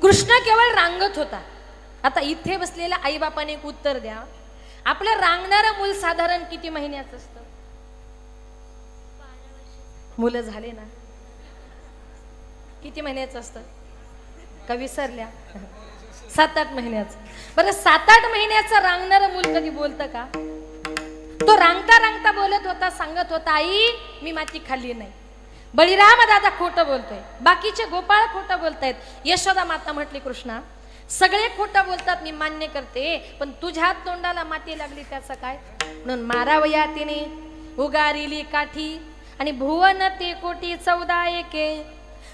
कृष्ण केवळ रांगत होता. आता इथे बसलेल्या आई बापाने एक उत्तर द्या, आपलं रांगणारं मूल साधारण किती महिन्याचं असतं? मुलं झाले ना, किती महिन्याचं असतं का विसरल्या? 7-8 महिन्याचं. बरं 7-8 महिन्याचं रांगणारं मूल कधी बोलतं का? तो रांगता रांगता बोलत होता, सांगत होता, आई मी माती खाल्ली नाही. बळीराम दादा खोटं बोलतोय, बाकीचे गोपाळ खोटं बोलतायत. यशोदा माता म्हटली, कृष्णा सगळे खोटं बोलतात, मी मान्य करते, पण तुझ्या तोंडाला माती लागली त्याचं काय? म्हणून मारावया तिने उगारिली काठी आणि भुवन ते कोटी 14 एके.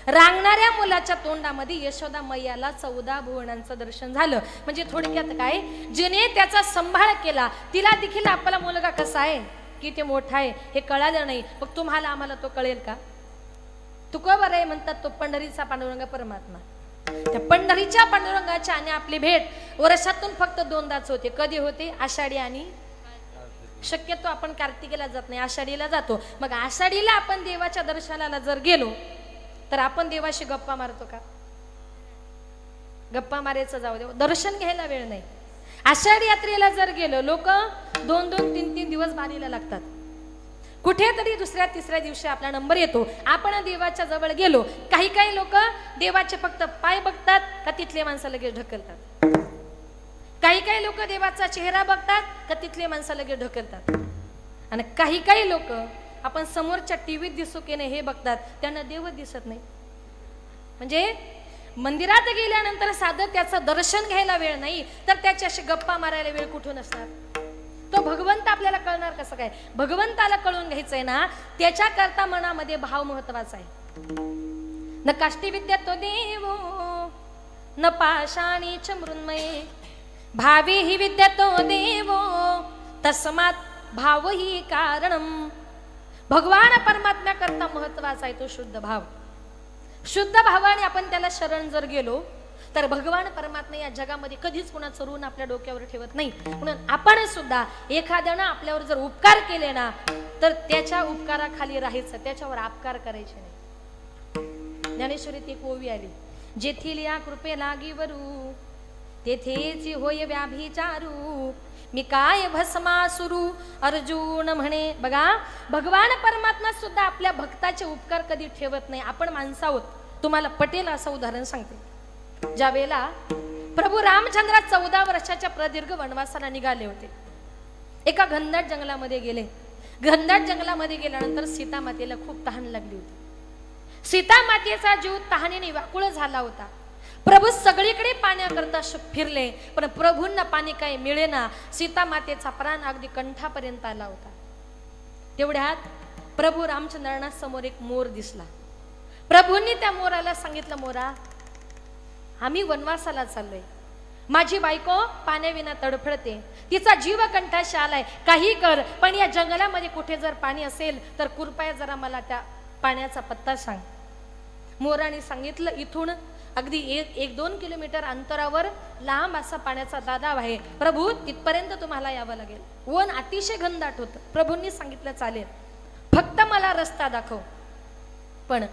रांगणाऱ्या मुलाच्या तोंडामध्ये यशोदा मैयाला 14 भुवनांचं दर्शन झालं. म्हणजे थोडक्यात काय, जिने त्याचा सांभाळ केला तिला देखील आपला मुलगा कसा आहे, किती मोठा आहे हे कळालं नाही. मग तुम्हाला आम्हाला तो कळेल का? तुका बरं आहे म्हणतात, तो पंढरीचा पांडुरंग परमात्मा. त्या पंढरीच्या पांडुरंगाच्या आणि आपली भेट वर्षातून फक्त 2दाच होते. कधी होते? आषाढी आणि शक्यतो आपण कार्तिकेला जात नाही, आषाढीला जातो. मग आषाढीला आपण देवाच्या दर्शनाला जर गेलो तर आपण देवाशी गप्पा मारतो का? गप्पा मारायचं जाऊ दे, दर्शन घ्यायला वेळ नाही. आषाढी यात्रेला जर गेलो, लोक 2-2, 3-3 दिवस बारीला लागतात. कुठेतरी दुसऱ्या तिसऱ्या दिवशी आपला नंबर येतो, आपण देवाच्या जवळ गेलो. काही काही लोक देवाचे फक्त पाय बघतात का तिथले माणसं लगेच ढकलतात. काही काही लोक देवाचा चेहरा बघतात का तिथले माणसं लगेच ढकलतात. आणि काही काही लोक आपण समोरच्या टीव्हीत दिसू की नाही हे बघतात, त्यांना देवच दिसत नाही. म्हणजे मंदिरात गेल्यानंतर साधं त्याचं दर्शन घ्यायला वेळ नाही, तर त्याच्याशी गप्पा मारायला वेळ कुठून असणार? तो भगवंत आपल्याला कळणार कसं काय? भगवंताला कळून घ्यायचंय ना, त्याच्याकरता मनामध्ये भाव महत्वाचा आहे. न काष्टी विद्या तो देवो न पाषाणीच मृन्मये भावी ही विद्या तो देवो तस्मात भाव ही कारणम. भगवान परमात्म्या करता महत्वाचा आहे तो शुद्ध भाव. शुद्ध भावाने आपण त्याला शरण जर गेलो तर भगवान परमात्मा या जगामध्ये कधीच कुणाचं ऋण आपल्या डोक्यावर ठेवत नाही. म्हणून आपण सुद्धा एखाद्यानं आपल्यावर जर उपकार केले ना, तर त्याच्या उपकाराखाली राहायचं, त्याच्यावर अपकार करायचे नाही. ज्ञानेश्वरीत एक ओवी आली, जेथील या कृपे लागी वरू तेथेची होय व्याभिचारू मी काय भस्मासुरू अर्जुन म्हणे. बघा, भगवान परमात्मा सुद्धा आपल्या भक्ताचे उपकार कधी ठेवत नाही. आपण माणसं आहोत. तुम्हाला पटेल असं उदाहरण सांगते. ज्या वेळेला प्रभू रामचंद्र 14 वर्षाच्या प्रदीर्घ वनवासाला निघाले होते, एका घनदाट जंगलामध्ये गेले. घनदाट जंगलामध्ये गेल्यानंतर सीता मातेला खूप तहान लागली होती. सीता मातेचा जीव तहानेने व्याकुळ झाला होता. प्रभू सगळीकडे पाण्याकरता फिरले, पण प्रभूंना पाणी काही मिळेना. सीता मातेचा प्राण अगदी कंठापर्यंत आला होता. तेवढ्यात प्रभू रामचंद्रांना समोर एक मोर दिसला. प्रभूंनी त्या मोराला सांगितलं, मोरा आम्ही वनवासाला चाललोय, माझी बायको पाण्याविना तडफडते, तिचा जीव कंठाशी आलाय, काही कर, पण या जंगलामध्ये कुठे जर पाणी असेल तर कृपया जरा मला त्या पाण्याचा पत्ता सांग. मोराने सांगितलं, इथून अगदी 1-2 किलोमीटर अंतरावर लांब असा पाण्याचा दादाव आहे, प्रभू तिथपर्यंत तुम्हाला यावं लागेल. वन अतिशय घनदाट होतं. प्रभूंनी सांगितलं, चालेल, फक्त मला रस्ता दाखव. पण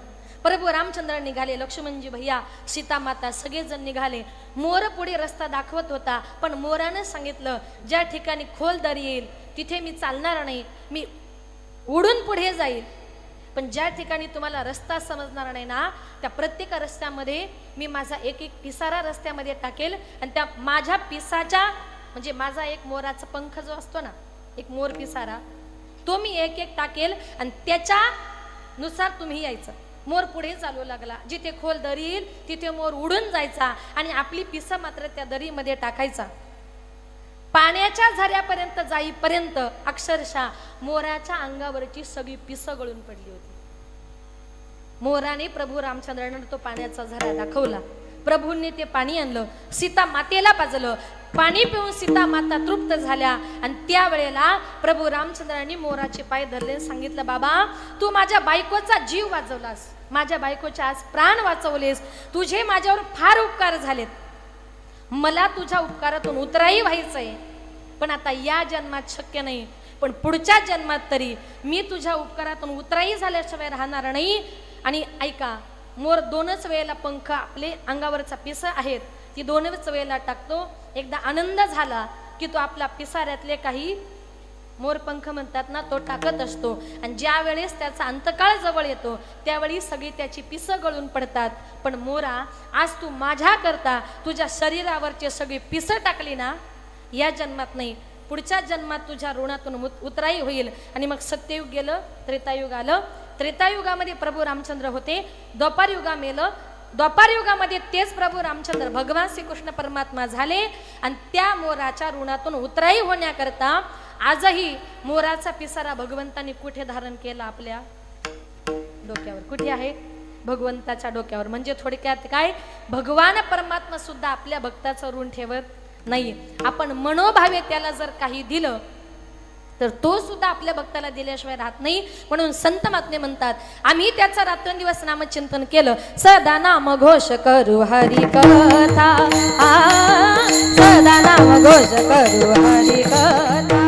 प्रभू रामचंद्र निघाले, लक्ष्मणजी भैया, सीता माता सगळेजण निघाले. मोर पुढे रस्ता दाखवत होता, पण मोरानं सांगितलं, ज्या ठिकाणी खोल दरी येईल तिथे मी चालणार नाही, मी उडून पुढे जाईल. पण ज्या ठिकाणी तुम्हाला रस्ता समजणार नाही ना, त्या प्रत्येक रस्त्यामध्ये मी माझा एक पिसारा रस्त्यामध्ये टाकेल, आणि त्या माझ्या पिसाच्या म्हणजे माझा एक मोराचा पंख जो असतो ना, एक मोर पिसारा, तो मी एक टाकेल आणि त्याच्यानुसार तुम्ही यायचं. मोर पुढे चालू लागला. जिथे खोल दरी येईल तिथे मोर उडून जायचा आणि आपली पिस मात्र त्या दरीमध्ये टाकायचा. पाण्याच्या झऱ्यापर्यंत जाईपर्यंत अक्षरशः मोराच्या अंगावरची सगळी पिस गळून पडली होती. मोराने प्रभू रामचंद्रांना तो पाण्याचा झरा दाखवला. प्रभूंनी ते पाणी आणलं, सीता मातेला पाजलं. पाणी पिऊन सीता माता तृप्त झाल्या. आणि त्यावेळेला प्रभू रामचंद्रांनी मोराचे पाय धरले, सांगितलं, बाबा तू माझ्या बायकोचा जीव वाचवलास, माझ्या बायकोचे आज प्राण वाचवलेस, तुझे माझ्यावर फार उपकार झालेत, मला तुझ्या उपकारातून उतराई व्हायचंय, पण आता या जन्मात शक्य नाही, पण पुढच्या जन्मात तरी मी तुझ्या उपकारातून उतराई झाल्याशिवाय राहणार नाही. आणि ऐका, मोर 2च वेळेला पंख आपले अंगावरचा पिसा आहेत ती 2च वेळेला टाकतो. एकदा आनंद झाला की तो आपला पिसाऱ्यातले काही मोरपंख म्हणतात ना तो टाकत असतो. आणि ज्या वेळेस त्याचा अंतकाळ जवळ येतो त्यावेळी सगळी त्याची पिसं गळून पडतात. पण मोरा, आज तू माझ्या करता तुझ्या शरीरावरचे सगळी पिसं टाकली ना, या जन्मात नाही पुढच्या जन्मात तुझ्या ऋणातून उतराई होईल. आणि मग सत्ययुग गेलं, त्रेतायुग आलं. त्रेतायुगामध्ये प्रभू रामचंद्र होते. द्वापार युगा मेलं. द्वापार युगामध्ये तेच प्रभू रामचंद्र भगवान श्रीकृष्ण परमात्मा झाले. आणि त्या मोराच्या ऋणातून उतराई होण्याकरता आजही मोराचा पिसारा भगवंतांनी कुठे धारण केला? आपल्या डोक्यावर. कुठे आहे? भगवंताच्या डोक्यावर. म्हणजे थोडक्यात काय, भगवान परमात्मा सुद्धा आपल्या भक्ताचं ऋण ठेवत नाही. आपण मनोभावे त्याला जर काही दिलं तर तो सुद्धा आपल्या भक्ताला दिल्याशिवाय राहत नाही. म्हणून संत महात्मे म्हणतात, आम्ही त्याचा रात्रंदिवस नामचिंतन केलं. सदा नाम घोष करू हरी कथा, सदा नाम घोष करू हरी कथा,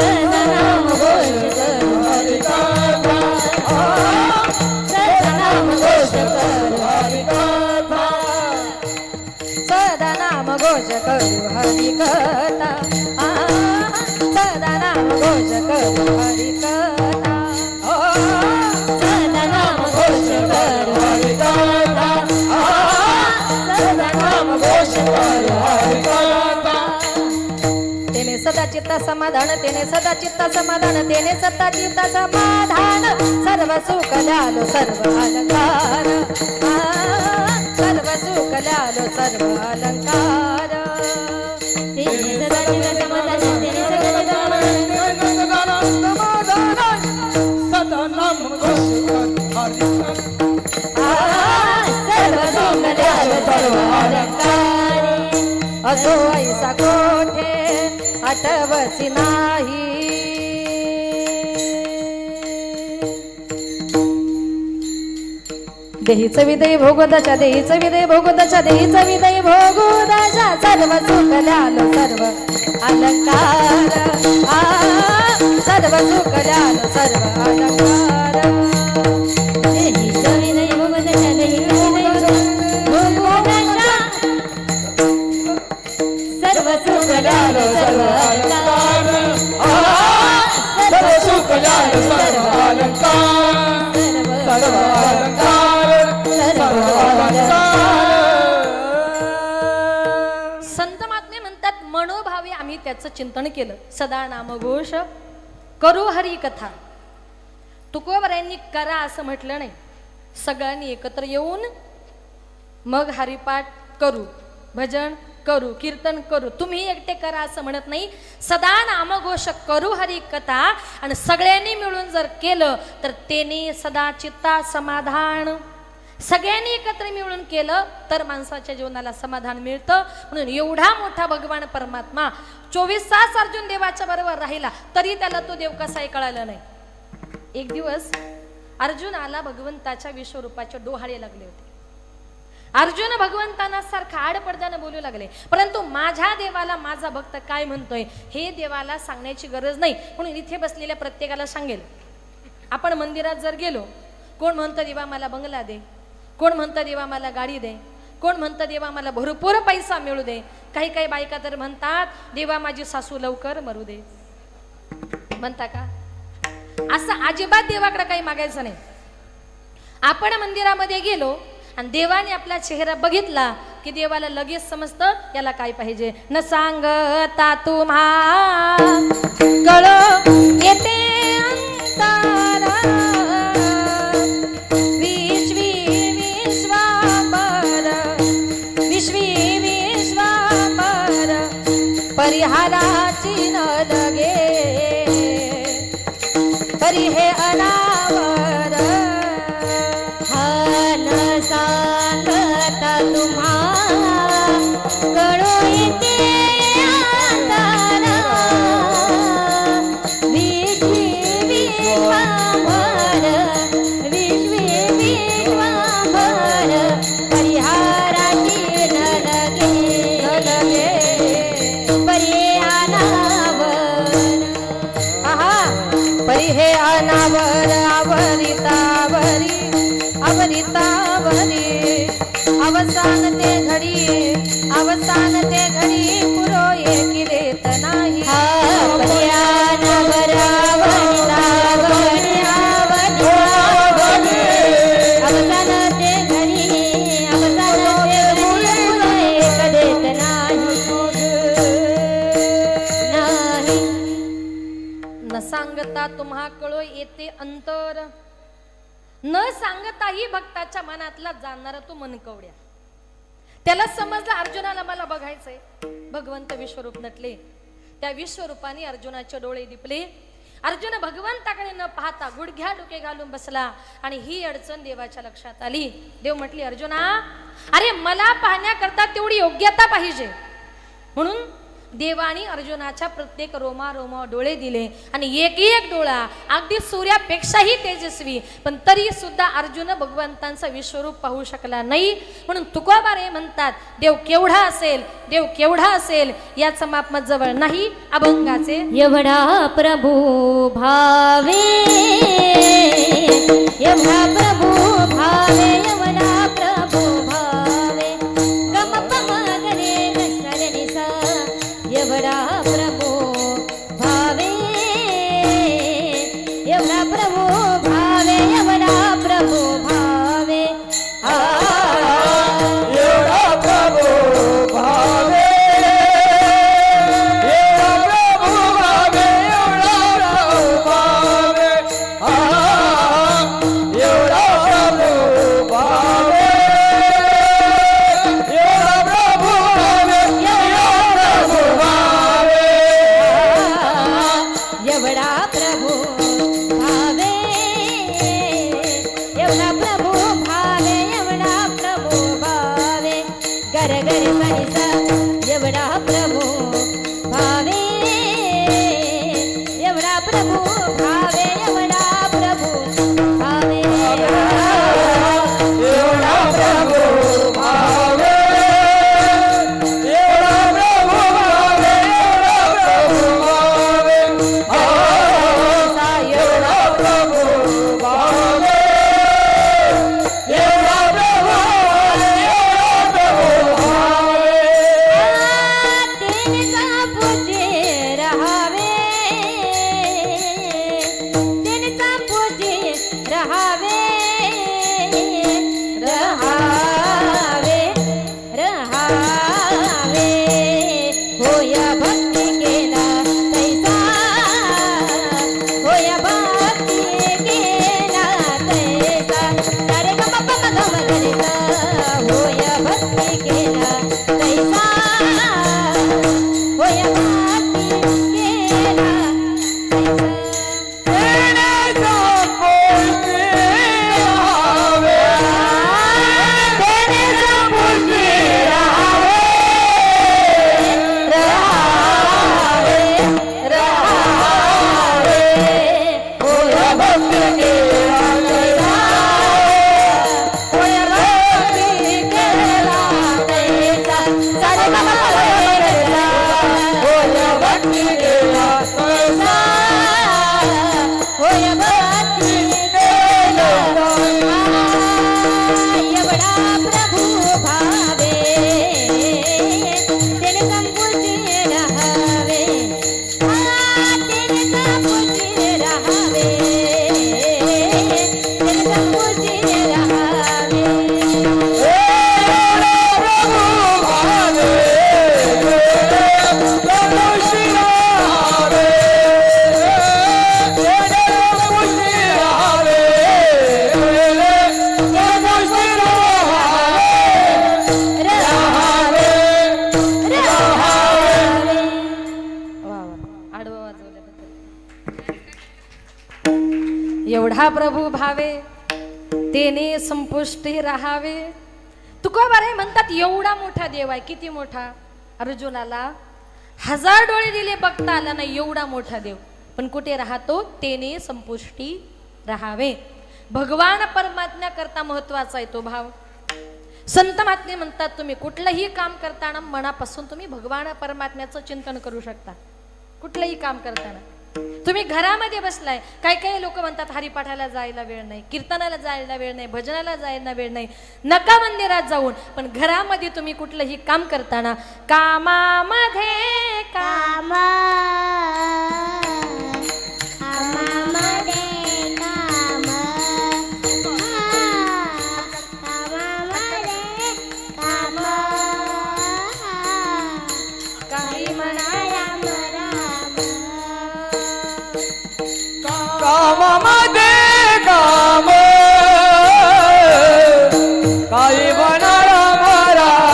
सदा नाम घोष करू हरी कथा, सदा नाम घोष करू हरी कथा, सदा नाम घोष करू हरी कथा, सदा नाम घोष करू हरि कथा, सदा नाम घोष करू हरि कथा, सदा नाम घोष करू हरि कथा. तेने सदा चित्त समाधान, तेने सदा चित्त समाधान, तेने सदा चित्त समाधान, सर्व सुख लालो सर्व अलंकार, सर्व सुख लालो सर्व अलंकार. तेने सदा चित्त समाधान, तेने असो ऐसा कोठे आठवची नाही. देहीच विदय भोगोदाच्या, देहीच विदय भोगोदाच्या, देहीच विदय भोगोदाच्या, सर्व सुख लालो सर्व अलंकार, सर्व सुख लालो सर्व अलंकार. देहीच विदय भोगोदाच्या, देहीच विदय भोगोदाच्या, सर्व सुख लालो सर्व अलंकार, सर्व सुख लालो सर्व अलंकार, सर्व अलंकार, सर्व अलंकार. संत महात्मे म्हणतात, मनोभावे आम्ही त्याचं चिंतन केलं. सदा नामघोष करू हरी कथा. तुकोबरायांनी करा असं म्हटलं नाही, सगळ्यांनी एकत्र येऊन मग हरिपाठ करू, भजन करू, कीर्तन करू. तुम्ही एकटे करा असं म्हणत नाही. सदा नामघोष करू हरी कथा. आणि सगळ्यांनी मिळून जर केलं तर तेने सदा चित्ता समाधान. सगळ्यांनी एकत्र मिळून केलं तर माणसाच्या जीवनाला समाधान मिळतं. म्हणून एवढा मोठा भगवान परमात्मा 24 तास अर्जुन देवाच्या बरोबर राहिला तरी त्याला तो देव कसाही कळाला नाही. एक दिवस अर्जुन आला, भगवंताच्या विश्वरूपाचे डोहाळे लागले होते. अर्जुन भगवंतांना सारखा आडपडद्यानं बोलू लागले. परंतु माझ्या देवाला माझा भक्त काय म्हणतोय हे देवाला सांगण्याची गरज नाही. म्हणून इथे बसलेल्या प्रत्येकाला सांगेल, आपण मंदिरात जर गेलो, कोण म्हणतं देवा मला बंगला दे, कोण म्हणतं देवा मला गाडी दे, कोण म्हणतं देवा मला भरपूर पैसा मिळू दे. काही काही बायका तर म्हणतात देवा माझी सासू लवकर मरू दे. म्हणता का? असं अजिबात देवाकडे काही मागायचं नाही. आपण मंदिरामध्ये गेलो आणि देवाने आपला चेहरा बघितला की देवाला लगेच समजतं याला काय पाहिजे. न सांगता तुम्हा कळ येते अंतरा, विश्वी विश्वांबर, विश्वी विश्वांबर, परिहाराची न लगे तरी हे अनावर. सांगता तुम्हा कळो येते अंधारा, विश्वी अवसान ते घडी अवसान ते घडी पुरो एकी देत नाही न सांगता तुम्हा कळो येते अंतर न सांगताही भक्ताच्या मनातला जाणारा तो मनकवड्या त्याला समजलं अर्जुनाला मला बघायचंय भगवंत विश्वरूप नटले त्या विश्वरूपाने अर्जुनाचे डोळे दिपले अर्जुन भगवंताकडे न पाहता गुडघ्या डोके घालून बसला आणि ही अडचण देवाच्या लक्षात आली देव म्हटली अर्जुना अरे मला पाहण्याकरता तेवढी योग्यता पाहिजे म्हणून देवानी अर्जुनाच्या प्रत्येक रोमा डोळे दिले आणि एक एक डोळा अगदी सूर्यापेक्षाही तेजस्वी पण तरी सुद्धा अर्जुन भगवंतांचं विश्वरूप पाहू शकला नाही म्हणून तुकोबारे म्हणतात देव केवढा असेल याचं माप मग जवळ नाही अभंगाचे एवढा प्रभू भावे एवढा प्रभू भावे एवढा प्रभू भावे गम पम गरे नसरे निसा एवढा प्रभू भावे एवढा प्रभू भावे एवढा प्रभू भावे एवढा प्रभू भावे एवढा प्रभू भावे एवढा प्रभू भावे एवढा प्रभू भावे एवढा प्रभू भावे एवढा प्रभू भावे एवढा प्रभू भावे एवढा प्रभू भावे एवढा प्रभू भावे गर गर सनिसा एवढा प्रभू भावे एवढा प्रभू भावे एवढा प्रभू भावे एवढा प्रभू भावे एवढा प्रभू भावे एवढा प्रभू भावे एवढा प्रभू भावे एवढा प्रभू भावे तेने सा पूजे रहावे तेने सा पूजे रहावे रहावे रहावे होया भक्ती केला तैसा होया भक्ती केला तैसा सारे गम पम गम गरेसा होया भक्ती केला तैसा होया भक्ती केला तैसा तेने संपूर्ण राहावे रहावे रहावे होया भक्ती केला तैसा होया भक्ती केला तैसा सारे गम पम गम गरेसा होया भक्ती केला तैसा होया भक्ती केला एवढा प्रभू भावे तेने संपूर्ण रहावे तेने संपूर्ण रहावे तेने संपूर्ण रहावे आडवं वाजवल्याबद्दल एवढा प्रभू भावे तेने संपुष्टी राहावे तुकोबारे म्हणतात एवढा मोठा देव आहे किती मोठा अर्जुनाला 1000 डोळे दिले बघता आला नाही एवढा मोठा देव पण कुठे राहतो तेने संपुष्टी राहावे भगवान परमात्म्या करता महत्वाचा आहे तो भाव संत महात्मे म्हणतात तुम्ही कुठलंही काम करताना मनापासून तुम्ही भगवान परमात्म्याचं चिंतन करू शकता कुठलंही काम करताना तुम्ही घरामध्ये बसलाय, काही काही लोक म्हणतात हरिपाठाला जायला वेळ नाही, कीर्तनाला जायला वेळ नाही, भजनाला जायला वेळ नाही, नका मंदिरात जाऊन, पण घरामध्ये तुम्ही कुठलंही काम करताना कामामध्ये काम काही म्हणा राम राम, कामामध्ये काम काही म्हणा राम राम,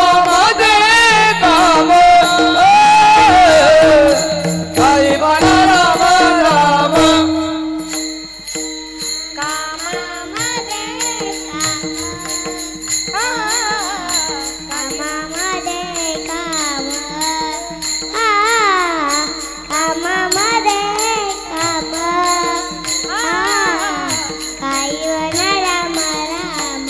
कामामध्ये काम काही म्हणा राम राम, कामामध्ये कामामध्ये काम कामामध्ये काम कामामध्ये काम काही म्हणा राम राम,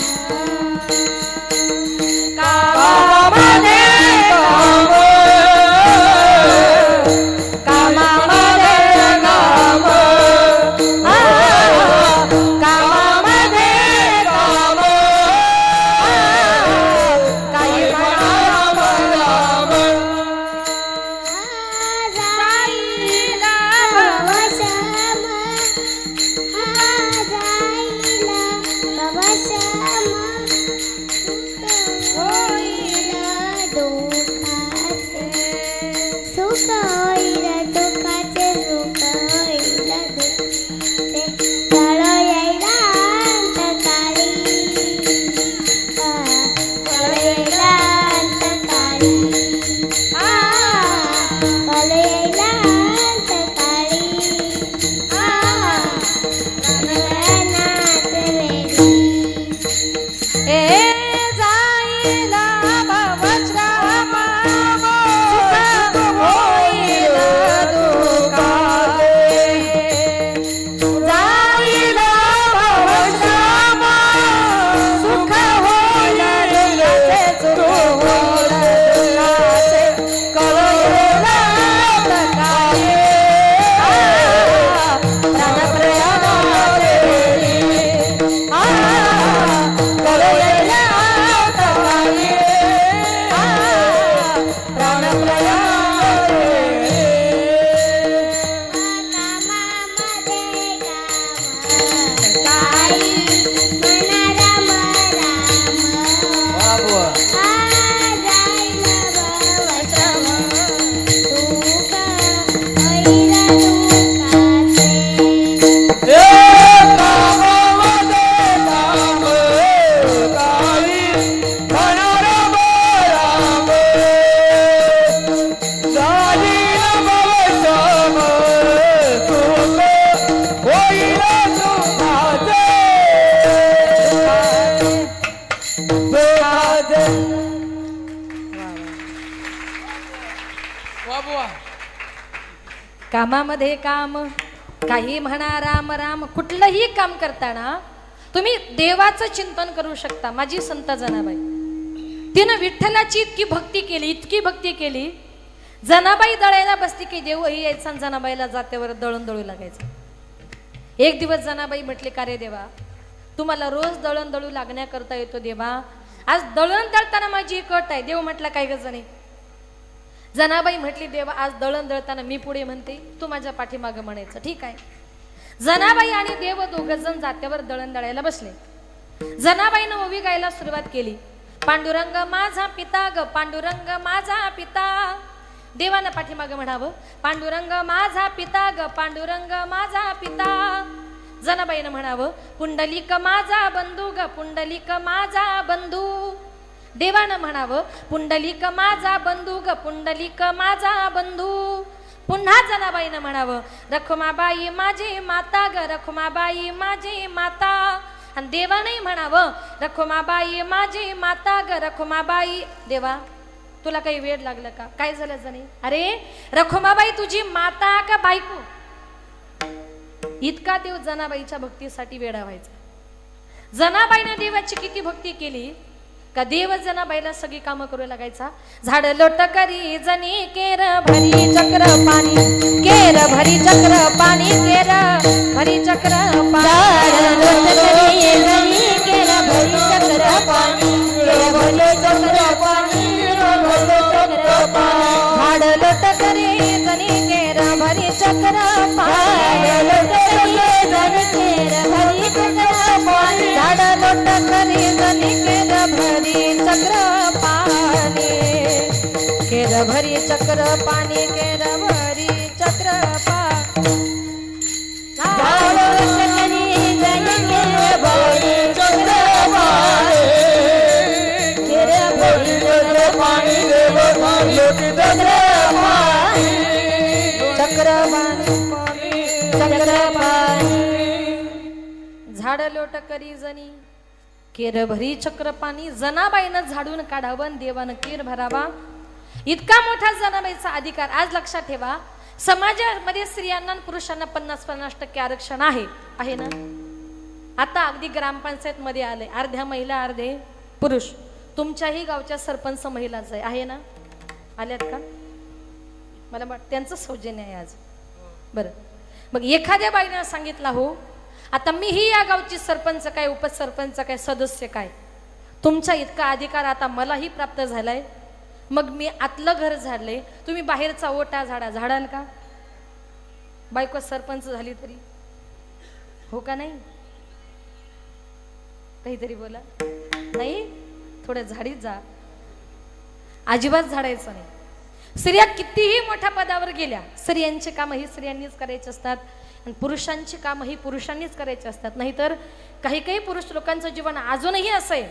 कामामध्ये काम काही म्हणा राम राम, कुठलंही काम करताना तुम्ही देवाचं चिंतन करू शकता. माझी संत जनाबाई, तिनं विठ्ठलाची इतकी भक्ती केली, इतकी भक्ती केली, जनाबाई दळायला बसली की देवही यायचा, जनाबाईला जात्यावर दळण दळू लागायचं. एक दिवस जनाबाई म्हटले, का रे देवा, तुम्हाला रोज दळण दळू लागण्याकरता येतो देवा, आज दळण दळताना माझी कट आहे. देव म्हटला, काय ग जणे? जनाबाई म्हटली, देवा आज दळण दळताना मी पुढे म्हणते, तू माझ्या पाठीमागं म्हणायचं. ठीक आहे. जनाबाई आणि देव दोघं जण जात्यावर दळण दळायला बसले. जनाबाईनं ओवी गायला सुरुवात केली, पांडुरंग माझा पिता ग, पांडुरंग माझा पिता. देवानं पाठीमागं म्हणावं, पांडुरंग माझा पिता ग, पांडुरंग माझा पिता. जनाबाईनं म्हणावं, पुंडलिक माझा बंधू ग, पुंडलिक माझा बंधू. देवानं म्हणावं, पुंडलिक माझा बंधू ग, पुंडलिक माझा बंधू. पुन्हा जनाबाईनं म्हणावं, रखुमाबाई माझी माता ग, रखुमाबाई माझी माता. आणि देवानंही म्हणावं, रखुमाबाई माझी माता ग, रखुमाबाई. देवा तुला काही वेळ लागलं का? काय झालं जणी? अरे रखुमाबाई तुझी माता का बायको? इतका देव जनाबाईच्या भक्तीसाठी वेडा व्हायचा. जनाबाईनं देवाची किती भक्ती केली, का देव जनाबाईला सगळी कामं करू लागायचा. झाड लोट करी जनी केर भरी चक्र पाणी, केर भरी चक्र पाणी, केर भरी चक्र पाणी. झाड लोट करी जनी केर भरी चक्र पाणी, केर भरी चक्र पाणी, चक्र पाणी. झाड लोट करी जनी केर भरी चक्र पाणी, झाड लोट करी जनी केर भरी चक्र पाणी, झाड लोट करी जनी केर भरी चक्र पाणी, केर भरी चक्र पाणी, केर भरी चक्र पाणी. झाड लोट करी जनी केर भरी चक्र पाणी, केर भरी चक्र पाणी, चक्र पाणी. झाड लोट करी जनी केर भरी चक्र पाणी. जनाबाईनं झाडून काढावं, देवानं केर भरावा. इतका मोठा जनाबाईचा अधिकार. आज लक्षात ठेवा, समाजामध्ये स्त्रियांना आणि पुरुषांना 50-50% आरक्षण आहे ना. आता अगदी ग्रामपंचायत मध्ये आले, अर्ध्या महिला अर्धे पुरुष. तुमच्याही गावच्या सरपंच महिलाच आहे ना. आल्यात का? मला त्यांचं सौजन्य आहे आज. बरं, मग एखाद्या बाईने सांगितलं, हो आता मीही या गावची सरपंच काय, उपसरपंच काय, सदस्य काय, तुमचा इतका अधिकार आता मलाही प्राप्त झालाय. मग मी आतलं घर झाडले, तुम्ही बाहेरचा ओटा झाडाल का? बायको सरपंच झाली तरी हो का नाही? काहीतरी बोला. नाही, थोडं झाडीत जा. अजिबात झाडायचं नाही. स्त्रिया कितीही मोठ्या पदावर गेल्या, स्त्रियांची कामं ही स्त्रियांनीच करायची असतात आणि पुरुषांची कामं ही पुरुषांनीच करायची असतात. नाहीतर काही काही पुरुष लोकांचं जीवन अजूनही असं आहे.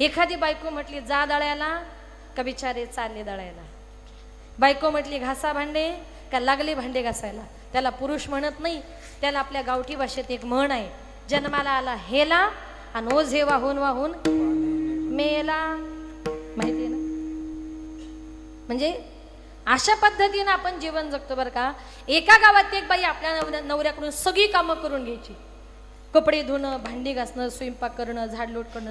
एखादी बायको म्हटली जा दळायला का बिचारे चालले दळायला, बायको म्हटली घासा भांडे का लागले भांडे घासायला. त्याला पुरुष म्हणत नाही, त्याला आपल्या गावठी भाषेत एक म्हण आहे, जन्माला आला हेला आणि ओझे वाहून वाहून मेला. माहिती ना. म्हणजे अशा पद्धतीने आपण जीवन जगतो बरं का. एका गावात एक बाई आपल्या नवऱ्याकडून सगळी कामं करून घ्यायची. कपडे धुणं, भांडी घासणं, स्वयंपाक करणं, झाडलोट करणं,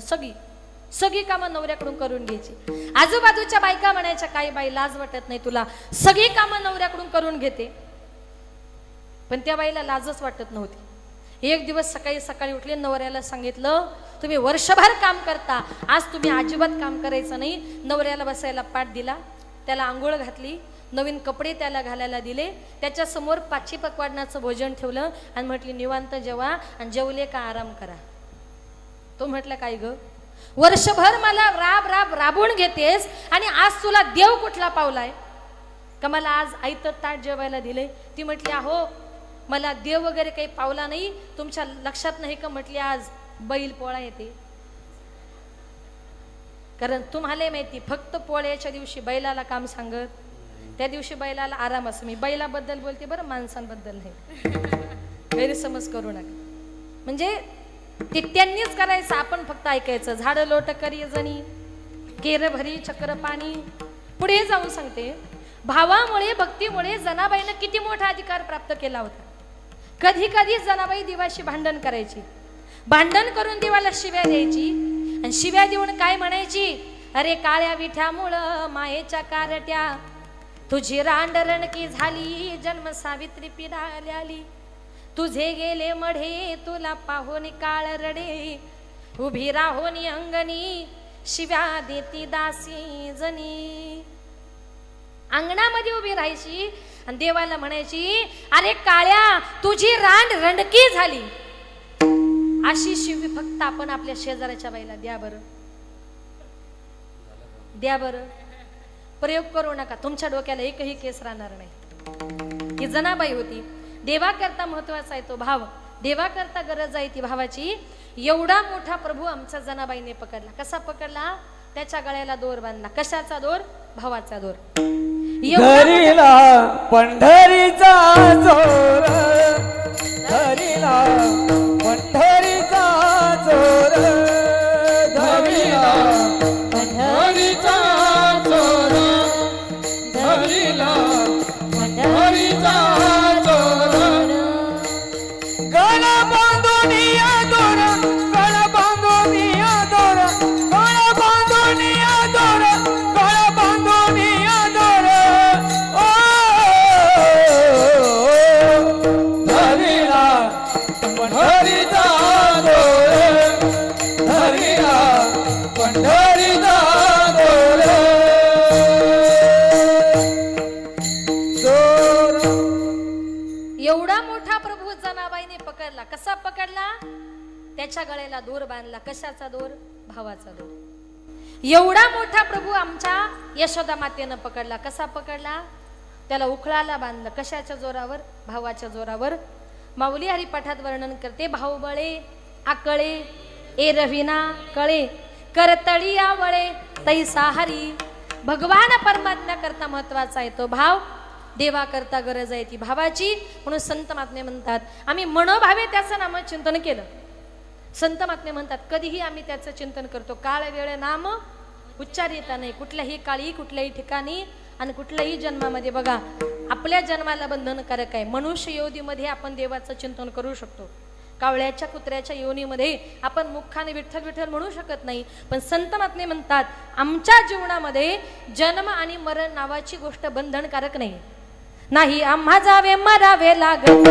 सगळी कामं नवऱ्याकडून करून घ्यायची. आजूबाजूच्या बायका म्हणायच्या, काही बाई लाज वाटत नाही तुला, सगळी कामं नवऱ्याकडून करून घेते. पण त्या बाईला लाजच वाटत नव्हती. एक दिवस सकाळी उठले, नवऱ्याला सांगितलं तुम्ही वर्षभर काम करता, आज तुम्ही अजिबात काम करायचं नाही. नवऱ्याला बसायला पाठ दिला, त्याला आंघोळ घातली, नवीन कपडे त्याला घालायला दिले, त्याच्या समोर 5 पकवानाचं भोजन ठेवलं आणि म्हटली निवांत जेवा आणि जेवले का आराम करा. तो म्हटलं काय ग, वर्षभर मला राबून घेतेस आणि आज तुला देव कुठला पावलाय का मला आज आयतं ताट जेवायला दिले. ती म्हटली अहो मला देव वगैरे काही पावला नाही, तुमच्या लक्षात नाही का म्हटली आज बैल पोळा येते. कारण तुम्हाला माहिती फक्त पोळ्याच्या दिवशी बैलाला काम सांगत, त्या दिवशी बैलाला आराम असं. मी बैलाबद्दल बोलते बरं, माणसांबद्दल नाही, गैरसमज करू नका. म्हणजे ते त्यांनीच करायचं, आपण फक्त ऐकायचं. झाड लोट करी जणी केर भरी चक्र पाणी. पुढे जाऊन सांगते, भावामुळे भक्तीमुळे जनाबाईनं किती मोठा अधिकार प्राप्त केला होता. कधी कधी जनाबाई देवाशी भांडण करायची, भांडण करून देवाला शिव्या द्यायची आणि शिव्या देऊन काय म्हणायची, अरे काळ्या विठ्यामुळं मायेच्या कारट्या तुझी रांडरणकी झाली, जन्म सावित्री पिढाली, तुझे गेले मढे तुला पाहून काळ रडे, उभी राहोनी अंगणी शिव्या देती दासी जनी. अंगणामध्ये उभी राहायची आणि देवाला म्हणायची अरे काळ्या तुझी रांड रंडकी झाली. अशी शिवी फक्त आपण आपल्या शेजाऱ्याच्या बाईला द्या बरं, द्या बरं. प्रयोग करू नका, तुमच्या डोक्याला एकही केस राहणार नाही. ही जनाबाई होती. देवाकरता महत्वाचा आहे तो भाव, देवाकरता गरज आहे ती भावाची. एवढा मोठा प्रभू आमच्या जनाबाईने पकडला. कसा पकडला? त्याच्या गळ्याला दोर बांधला. कशाचा दोर? भावाचा दोर. धरीला पंढरीचा जोर, धरीला पंढरीचा जोर, धरीला पंढरीचा जोर, धरीला पंढरीचा जोर. गळ बांधून या दोर, गळ बांधून या दोर, गळ त्याच्या गळ्याला दोर बांधला. कशाचा दोर? भावाचा दोर. एवढा मोठा प्रभू आमच्या यशोदा मातेनं पकडला. कसा पकडला? त्याला उखळाला बांधलं. कशाच्या जोरावर? भावाच्या जोरावर. माऊली हरिपाठात वर्णन करते, भाऊबळे आकळे ए रविना कळे करतळी आवळे तैसा हरी. भगवान परमात्म्या करता महत्वाचा आहे तो भाव, देवा करता गरज आहे ती भावाची. म्हणून संत महात्मे म्हणतात आम्ही मनोभावे त्याचं नामचिंतन केलं. संत महात्मे म्हणतात कधीही आम्ही त्याचं चिंतन करतो. काळ वेळ नाम उच्चारिता नाही. कुठल्याही काळी, कुठल्याही ठिकाणी आणि कुठल्याही जन्मामध्ये. बघा आपल्या जन्माला बंधनकारक आहे. मनुष्य योनीमध्ये आपण देवाचं चिंतन करू शकतो. कावळ्याच्या कुत्र्याच्या योनीमध्ये आपण मुखाने विठ्ठल विठ्ठल म्हणू शकत नाही. पण संत महात्मे म्हणतात आमच्या जीवनामध्ये जन्म आणि मरण नावाची गोष्ट बंधनकारक नाही. नाही आम्हा जावे मरावे लागत,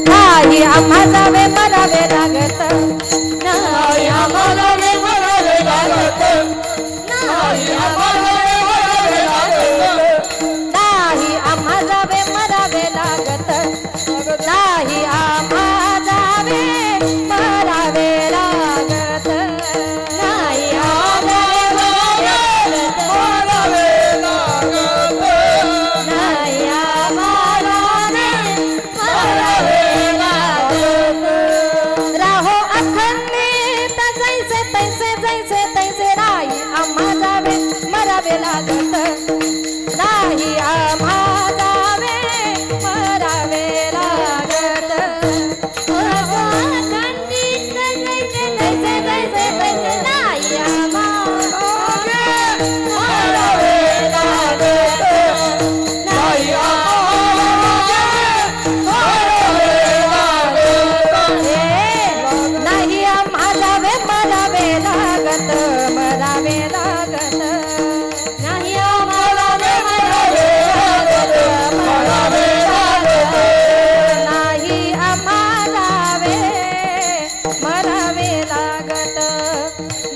नाही आम्हा जावे मरावे लागत, नाही आम्हाला मरावे लागत, नाही आम्हाला मरावे लागत, नाही आम्हा जावे मरावे लागत, नाही आम्हा जावे मरावे लागत, नाही मरावे लागत, नाही आम्हाला मरावे लागत. राहो अखंडित जैसे तैसे जैसे तैसे, नाही आम्हा जावे मरावे लागत, नाही आम्हा जावे मरावे लागत. राहो अखंडित जैसे तैसे जैसे तैसे, नाही आम्हा मरावे लागत, नाही मरावे लागत. नाही आम्हा जावे मरावे लागत, मरावे लागत, नाही आम्हाला मरावे लागत, मरावे लागत.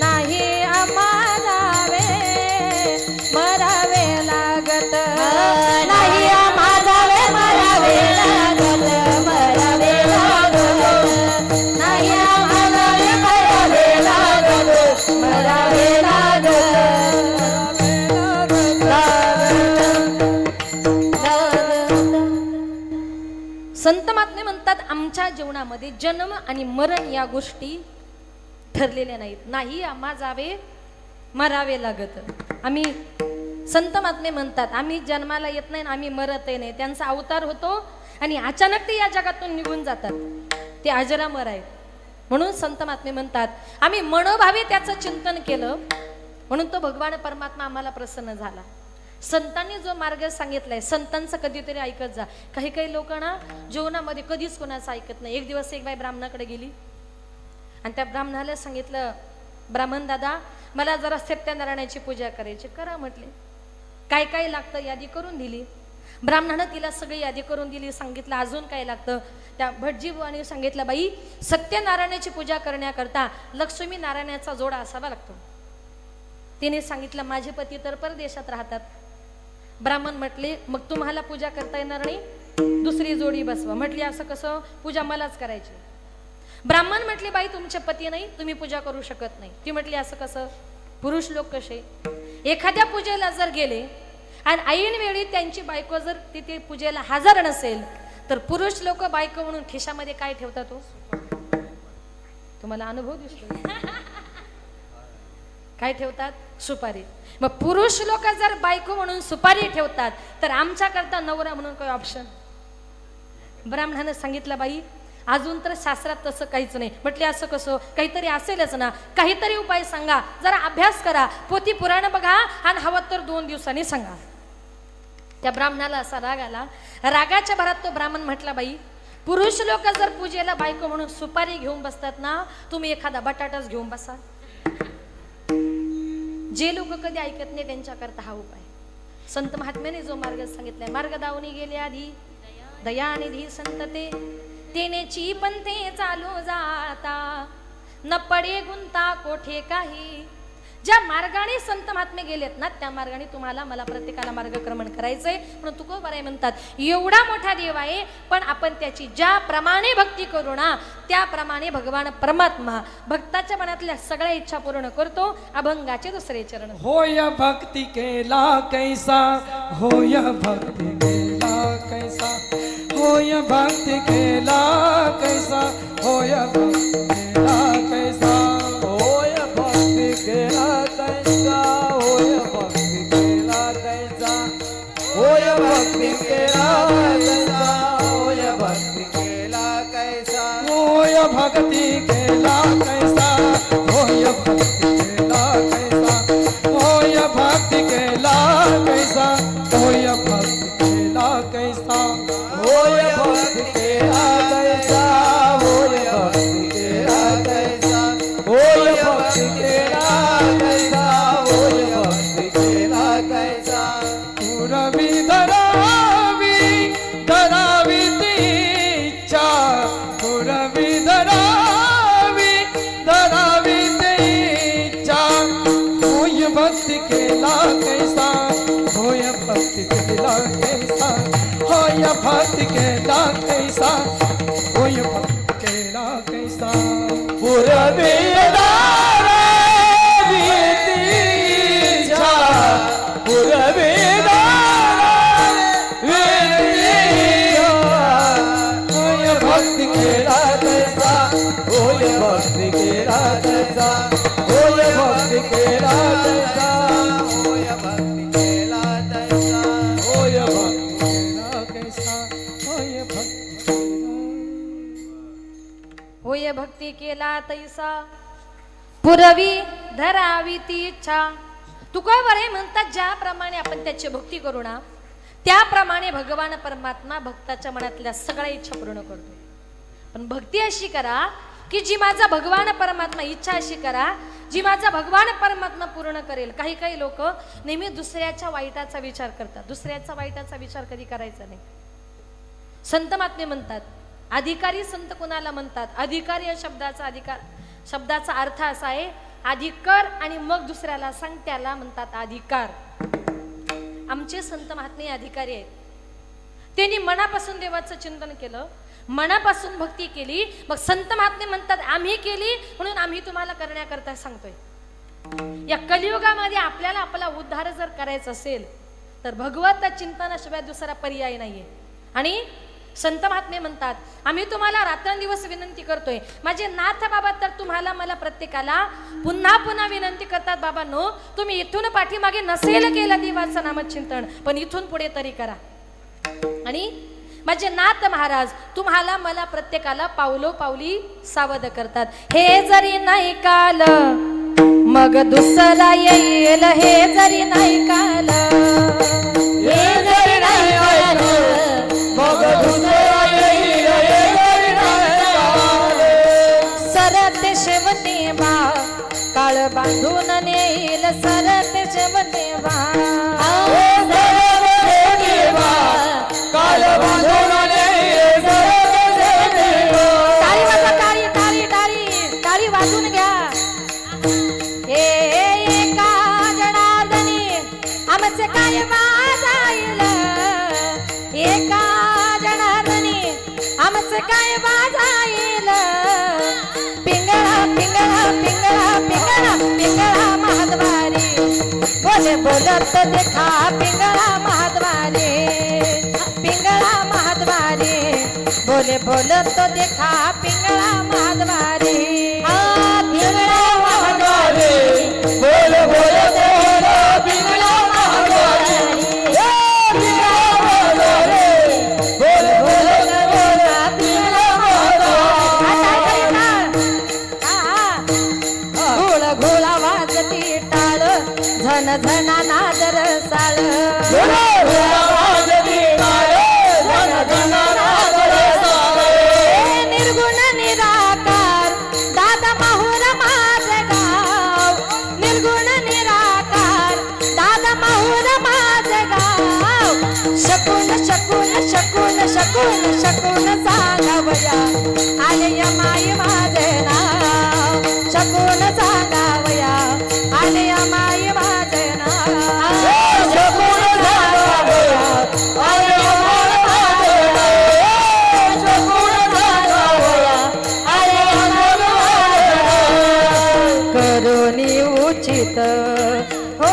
नाही आम्हा जावे मरावे लागत, नाही आम्हा जावे मरावे लागत, नाही आम्हा जावे मरावे लागत, मरावे लागत, नाही आम्हा जावे मरावे लागत, मरावे लागत. संत महात्मे म्हणतात आमच्या जीवनामध्ये जन्म आणि मरण या गोष्टी ठरलेल्या नाहीत. नाही आम्हा जावे मरावे लागत. आम्ही संत महात्मे म्हणतात आम्ही जन्माला येत नाही, आम्ही मरतही नाही. त्यांचा अवतार होतो आणि अचानक ते या जगातून निघून जातात. ते अजरामर आहेत. म्हणून संत महात्मे म्हणतात आम्ही मनोभावे त्याचं चिंतन केलं म्हणून तो भगवान परमात्मा आम्हाला प्रसन्न झाला. संतांनी जो मार्ग सांगितलाय संतांचं कधीतरी ऐकत जा. काही काही लोक ना जीवनामध्ये कधीच कोणाचं ऐकत नाही. एक दिवस एक बाई ब्राह्मणाकडे गेली आणि त्या ब्राह्मणाला सांगितलं ब्राह्मण दादा मला जरा सत्यनारायणाची पूजा करायची. करा म्हटले. काय काय लागतं यादी करून दिली. ब्राह्मणानं तिला सगळी यादी करून दिली. सांगितलं अजून काय लागतं. त्या भटजी बुवाने सांगितलं बाई सत्यनारायणाची पूजा करण्याकरता लक्ष्मी नारायणाचा जोडा असावा लागतो. तिने सांगितलं माझे पती तर परदेशात राहतात. ब्राह्मण म्हटले मग तुम्हाला पूजा करता येणार नाही, दुसरी जोडी बसवा. म्हटली असं कसं, पूजा मलाच करायची. ब्राह्मण म्हटले बाई तुमचे पती नाही, तुम्ही पूजा करू शकत नाही. ती म्हटली असं कसं, पुरुष लोक कसे एखाद्या पूजेला जर गेले आणि ऐन वेळी त्यांची बायको जर तिथे पूजेला हजर नसेल तर पुरुष लोक बायको म्हणून खिशामध्ये काय ठेवतात हो? तुम्हाला अनुभव दिसतो काय ठेवतात? सुपारी. मग पुरुष लोक जर बायको म्हणून सुपारी ठेवतात तर आमच्या करता नवरा म्हणून काही ऑप्शन? ब्राह्मणाने सांगितलं बाई अजून तर शास्त्रात तसं काहीच नाही. म्हटले असं कसं, काहीतरी असेलच ना, काहीतरी उपाय सांगा, जरा अभ्यास करा, पोथी पुराण बघा आणि हवं तर 2 दिवसांनी सांगा. त्या ब्राह्मणाला असा राग आला. रागाच्या भरात तो ब्राह्मण म्हटला बाई पुरुष लोक जर पूजेला बायको म्हणून सुपारी घेऊन बसतात ना, तुम्ही एखादा बटाटाच घेऊन बसा. जे लोक कधी ऐकत नाही त्यांच्या करता हा उपाय. संत महात्म्याने जो मार्ग सांगितलाय, मार्ग दावणी गेले आधी दयानिधी संतते तेनेची पंथे चालू जाता, न पडे गुंता कोठे काही ज्या मार्गाने संत महात्मे गेलेत ना त्या मार्गाने तुम्हाला मला प्रत्येकाला मार्गक्रमण करायचंय. म्हणून तुकोबाराय म्हणतात एवढा मोठा देव आहे पण आपण त्याची ज्याप्रमाणे भक्ती करू ना त्याप्रमाणे भगवान परमात्मा भक्ताच्या मनातल्या सगळ्या इच्छा पूर्ण करतो. अभंगाचे दुसरे चरण. होय भक्ति केला कैसा, होय भक्ति केला कैसा, होय भक्ति केला कैसा, होय भक्ति केला कैसा, होय भक्ति केला कैसा, होय भक्ति केला कैसा, होय भक्ति केला कैसा, होय भक्ति केला कैसा, होय भक्ति केला कैसा, होय भक्ति केला कैसा, होय भक्ति केला कैसा, होय भक्ति केला कैसा, होय भक्ति केला कैसा, होय भक्ति केला कैसा, होय भक्ति केला कैसा, होय भक्ति केला कैसा. पुरवी धरावी धरावी तीच्या, पुरवी धरावी धरावी तीच्या, होय भक्ति केला कैसा, होय भक्ति केला कैसा, होय भक्ति केला कैसा, होय भक्ति केला कैसा. पुरवी धरावी तीच्या, पुरवी धरावी तीच्या, होय भक्ति केला कैसा, होय भक्ति केला कैसा, होय भक्ति केला कैसा, होय भक्ति केला कैसा, होय भक्ति केला कैसा, होय भक्ति केला. होय भक्ती केला तैसा पुरवी धरावी ती इच्छा. तुकोबाराय म्हणतात ज्याप्रमाणे आपण त्याची भक्ती करू ना त्याप्रमाणे भगवान परमात्मा भक्ताच्या मनातल्या सगळ्या इच्छा पूर्ण करतो. पण भक्ती अशी करा की जी माझा भगवान परमात्मा इच्छा अशी करा जी माझा भगवान परमात्मा पूर्ण करेल. काही काही लोक नेहमी दुसऱ्याच्या वाईटाचा विचार करतात. दुसऱ्याचा वाईटाचा विचार कधी करायचा नाही. संत महात्मे म्हणतात अधिकारी संत कोणाला म्हणतात. अधिकारी या शब्दाचा अर्थ असा आहे अधिकार आणि मग दुसऱ्याला सांग त्याला म्हणतात अधिकार. आमचे संत महात्मे अधिकारी आहेत. त्यांनी मनापासून देवाचं चिंतन केलं, मनापासून भक्ती केली. मग संत महात्मे म्हणतात आम्ही केली म्हणून आम्ही तुम्हाला करण्याकरता सांगतोय. या कलियुगामध्ये आपल्याला आपला उद्धार जर करायचा असेल तर भगवत चिंतनाशिवाय दुसरा पर्याय नाहीये. आणि संत महात्मे म्हणतात आम्ही तुम्हाला रात्रंदिवस विनंती करतोय. माझे नाथ बाबा तर तुम्हाला मला प्रत्येकाला पुन्हा पुन्हा विनंती करतात बाबांनो तुम्ही इथून पाठीमागे नसेल केलं देवाचं नामचिंतन पण इथून पुढे तरी करा. आणि माझे नाथ महाराज तुम्हाला मला प्रत्येकाला पावलो पावली सावध करतात. हे जरी नाही काल मग दुसरा येईल, हे जरी नाही काल, हे जरी नाही काल मग दुसरा येईल, हे जरी नाही काल. सरते शेवटे बा काळ बांधून नेईल, सरते शेवटे बा काल बांधून नेईल, टाळी वाजवा, टाळी टाळी टाळी टाळी वाजून घ्या. एका जनार्दनी आमचे काय वाजाईल, एका जनार्दनी आमचे काय वाजाईल. पिंगळा पिंगळा पिंगळा पिंगळा पिंगळा महाद्वारी बोले बोलत देखा पिंगळा महाद्वारी, पिंगळा महाद्वारी बोले बोलत देखा पिंगळा महाद्वारी. पिंगळा महाद्वारी बोल बोल बोल पिंगळा महाद्वारी, पिंगळा महाद्वारी बोल बोल बोल पिंगळा महाद्वारी. घोळ घोळा वाजती टाळ झन झना नादर साळ, निर्गुण निराकार दादा माहुर माझे गाव, निर्गुण निराकार दादा माहुर माझे गाव. शकून शकून शकून शकून शकून सांगावया आले माई माझे नाव, शकून सांगावया आणि माई भाजना जपून झाला वया आणि अमोल भाजना जपून झाला वया आणि अमोल भाजना करुणी उचित हो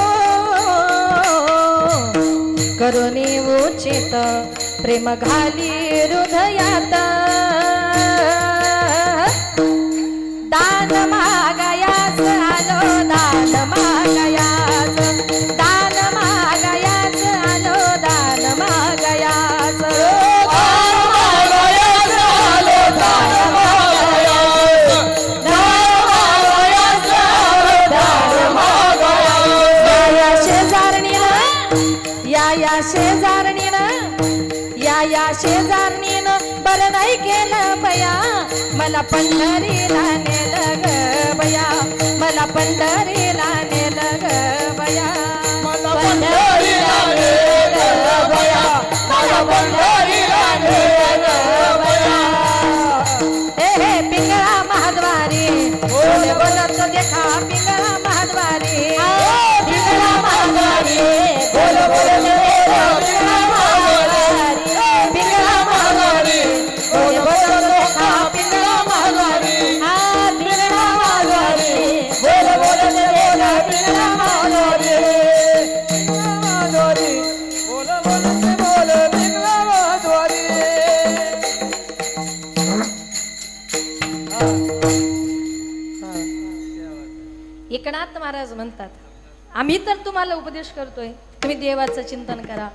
करुणी उचित प्रेम घाली हृदयात दान मागायाच आलो दान मागायाच दान मागायाच आलो दान मागायाच या शेजारणीनं बरं नाही केलं बया मला पंढरीला नेलं ग बया मला पंढरीला नेलं ग बया मला पंढरीला नेलं ग बया मला पंढरीला नेलं ग बया हे पिंगळा महाद्वारी बोले बोलत देखा पिंगळा महाद्वारी पिंगळा महाद्वारी बोल बोल देखा पिंगळा महाद्वारी पिंगळा महाद्वारी बोल बोल देखा पिंगळा महाद्वारी पिंगळा महाद्वारी बोल बोल देखा पिंगळा महाद्वारी महाद्वारी बोल बोल पिंगळा महाद्वारी एकनाथ महाराज म्हणतात आम्ही तर तुम्हाला उपदेश करतोय तुम्ही देवाचं चिंतन करा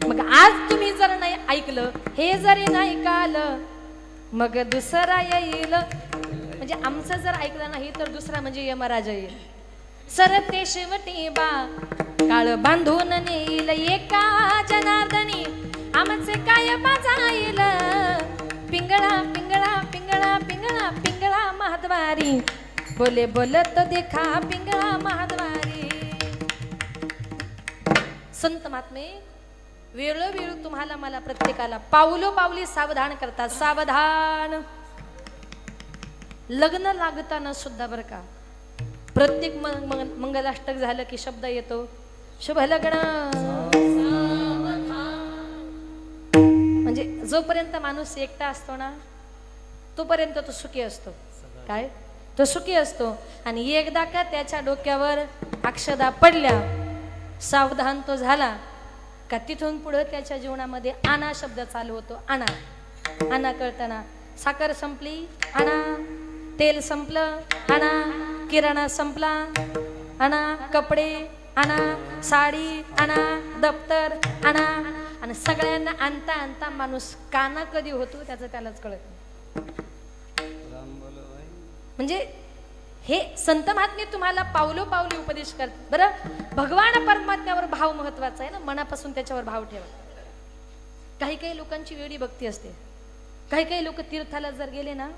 मग आज तुम्ही जर नाही ऐकलं हे जरी नाही कालं मग दुसरा येईल म्हणजे आमचं जर ऐकलं नाही तर दुसरा म्हणजे यमराजा येईल सरते शेवटी बा काळ बांधून नेईल एका जनार्दनी आमचे काय बाजाईल पिंगळा पिंगळा पिंगळा पिंगळा पिंगळा महाद्वारी बोले बोलत देखा पिंगळा महाद्वारी संत महात्मे वेळोवेळी तुम्हाला मला प्रत्येकाला पावलो पावली सावधान करतात सावधान लग्न लागताना सुद्धा बरं का प्रत्येक मंगलाष्टक झालं की शब्द येतो शुभ लग्न म्हणजे जोपर्यंत माणूस एकटा असतो ना तोपर्यंत तो सुखी असतो काय तो सुखी असतो आणि एकदा का त्याच्या डोक्यावर अक्षदा पडल्या सावधान तो झाला का तिथून पुढे त्याच्या जीवनामध्ये आणा शब्द चालू होतो आणा आणा कळताना साखर संपली आणा तेल संपलं आणा किराणा संपला आणा कपडे आणा साडी आणा दप्तर आणा आणि सगळ्यांना आणता आणता माणूस काना कधी होतो त्याचं त्यालाच कळत नाही म्हणजे हे संत महात्मे तुम्हाला पावलो पावली उपदेश करतात बरं भगवान परमात्म्यावर भाव महत्वाचा आहे ना मनापासून त्याच्यावर भाव ठेवा काही काही लोकांची वेडी भक्ती असते काही काही लोक तीर्थाला जर गेले ना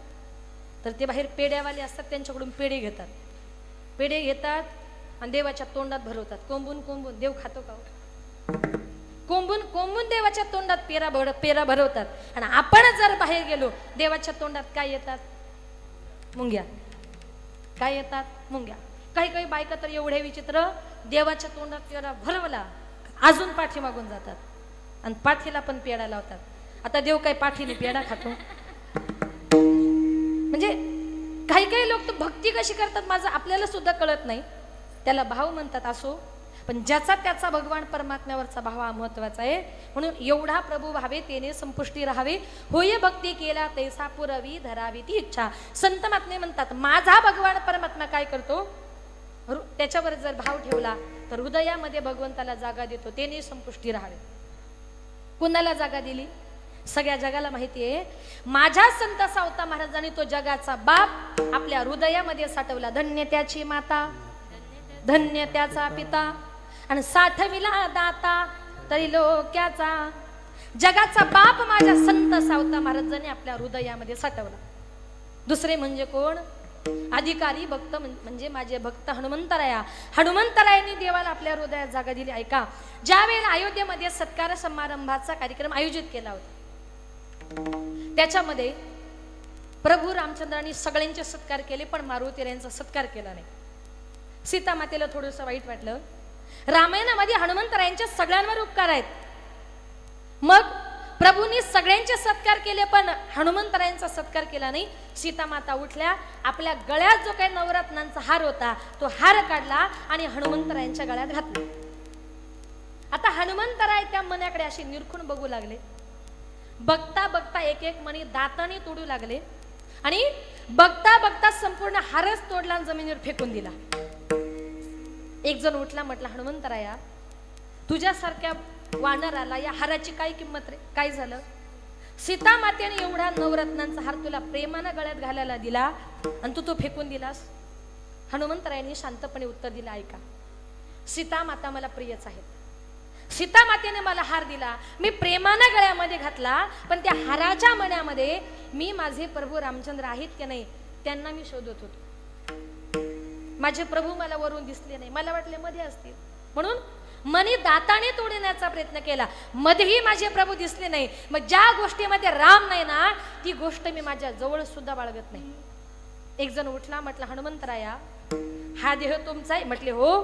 तर ते बाहेर पेड्यावाले असतात त्यांच्याकडून पेढे घेतात आणि देवाच्या तोंडात भरवतात कोंबून कोंबून देव खातो का कोंबून कोंबून देवाच्या तोंडात पेरा भरवतात आणि आपण जर बाहेर गेलो देवाच्या तोंडात काय येतात मुंग्या काय येतात मुंग्या काही काही बायका तर एवढे विचित्र देवाच्या तोंडात पेरा भरवला अजून पाठी मागून जातात आणि पाठीला पण पेढा लावतात आता देव काय पाठीने पेढा खातो म्हणजे काही काही लोक तर भक्ती कशी करतात माझं आपल्याला सुद्धा कळत नाही त्याला भाव म्हणतात असो पण ज्याचा त्याचा भगवान परमात्म्यावरचा भाव हा महत्वाचा आहे म्हणून एवढा प्रभू भावे तेने संपुष्टी राहावे होय भक्ती केला तैसा पुरवी धरावी ती इच्छा संत महात्मे म्हणतात माझा भगवान परमात्मा काय करतो त्याच्यावर जर भाव ठेवला तर हृदयामध्ये भगवंताला जागा देतो तेने संपुष्टी राहावे कुणाला जागा दिली सगळ्या जगाला माहिती आहे माझ्या संत सावता महाराजांनी तो जगाचा बाप आपल्या हृदयामध्ये साठवला धन्य त्याची माता धन्य त्याचा पिता आणि साठविला दाता तरी लोक्याचा जगाचा बाप माझ्या संत सावता महाराजांनी आपल्या हृदयामध्ये साठवला दुसरे म्हणजे कोण अधिकारी भक्त म्हणजे माझे भक्त हनुमंतरायांनी देवाला आपल्या हृदयात जागा दिली ऐका ज्या वेळेला अयोध्येमध्ये सत्कार समारंभाचा कार्यक्रम आयोजित केला होता त्याच्यामध्ये प्रभू रामचंद्रांनी सगळ्यांचे सत्कार केले पण मारुतीरायांचा सत्कार केला नाही सीता मातेला थोडंसं वाईट वाटलं. रामायणामध्ये हनुमंतरायांच्या सगळ्यांवर उपकार आहेत. मग प्रभूंनी सगळ्यांचे सत्कार केले, पण हनुमंतरायांचा सत्कार केला नाही. सीता माता उठल्या, आपल्या गळ्यात जो काही नवरत्नांचा हार होता तो हार काढला आणि हनुमंतरायांच्या गळ्यात घातला. आता हनुमंतराय त्या मण्याकडे अशी निरखून बघू लागले. बघता बघता एक एक मणी दाताने तोडू लागले आणि बघता बघता संपूर्ण हारच तोडला आणि जमिनीवर फेकून दिला. एक जण उठला, म्हटला, हनुमंतराया, तुझ्यासारख्या वानराला या हाराची काय किंमत रे? काय झालं? सीता मातेने एवढा नवरत्नांचा हार तुला प्रेमानं गळ्यात घालायला दिला आणि तू तो फेकून दिलास. हनुमंतरायांनी शांतपणे उत्तर दिलं, ऐका, सीता माता मला प्रियच आहेत. सीता मातेने मला हार दिला, मी प्रेमानं गळ्यामध्ये घातला, पण त्या हाराच्या मण्यामध्ये मी माझे प्रभू रामचंद्र आहेत की नाही त्यांना मी शोधत होतो. माझे प्रभू मला वरून दिसले नाही, मला वाटले मध्ये असतील, म्हणून मनी दाताने तोडण्याचा प्रयत्न केला. मध्येही माझे प्रभू दिसले नाही. मग ज्या गोष्टीमध्ये राम नाही ना ती गोष्ट मी माझ्या जवळ सुद्धा बाळगत नाही. एक जण उठला, म्हटला, हनुमंतराया, हा देह तुमचा आहे? म्हटले, हो.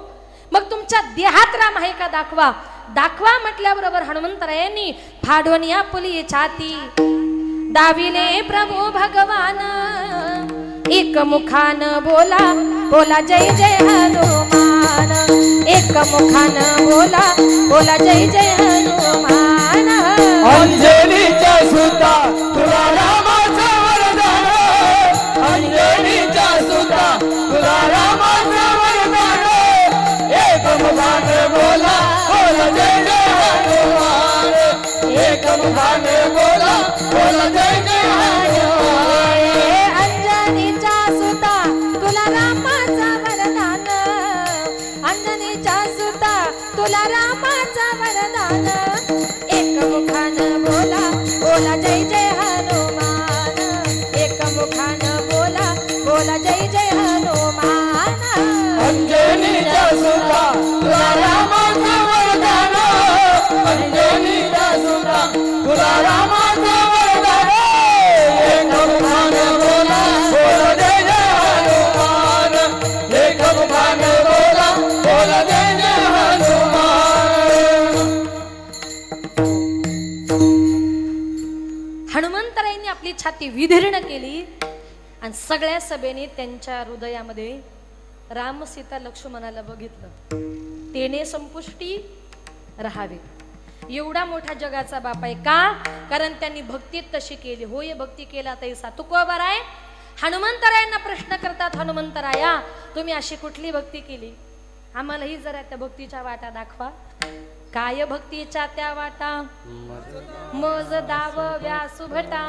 मग तुमच्या देहात राम आहे का? दाखवा. दाखवा म्हटल्याबरोबर हनुमंतरायांनी फाडून या पुली छाती दाविले प्रभू भगवान, एक मुखान बोला बोला जय जय हनुमान, एक मुखान बोला बोला जय जय हनुमान. अंजनीच्या सुता तुला रामाचं वरदान, अंजनीच्या सुता तुला रामाचं वरदान, एक मुखान बोला बोला जय जय हनुमान, एक मुखान बोला बोला जय जय हनुमान. अंजनीच्या सुता तुला रामाचा वरदान, अंजनीच्या सुता तुला रामाचा वरदान, एक मुखान बोला बोला जय जय हनुमान, एक मुखान बोला बोला जय जय हनुमान. अंजनीच्या सुता तुला रामाचं वरदान, अंजनीच्या सुता तुला रामाचं वरदान, एक मुखान बोला बोला जय जय हनुमान, एक मुखान बोला बोला जय जय हनुमान. हनुमंतरायांनी आपली छाती विदीर्ण केली आणि सगळ्या सभेने त्यांच्या हृदयामध्ये राम सीता लक्ष्मणाला बघितलं. तेने संपुष्टी राहावे. एवढा मोठा जगाचा बाप आहे का? कारण त्यांनी भक्तीत तशी केली. होय, भक्ती केला तैसा तुकोबर आहे. हनुमंतरायांना प्रश्न करतात, हनुमंतराया, तुम्ही अशी कुठली भक्ती केली? आम्हालाही जरा त्या भक्तीच्या वाटा दाखवा. काय भक्तीच्या त्या वाटा मज दाव व्यासुभटा.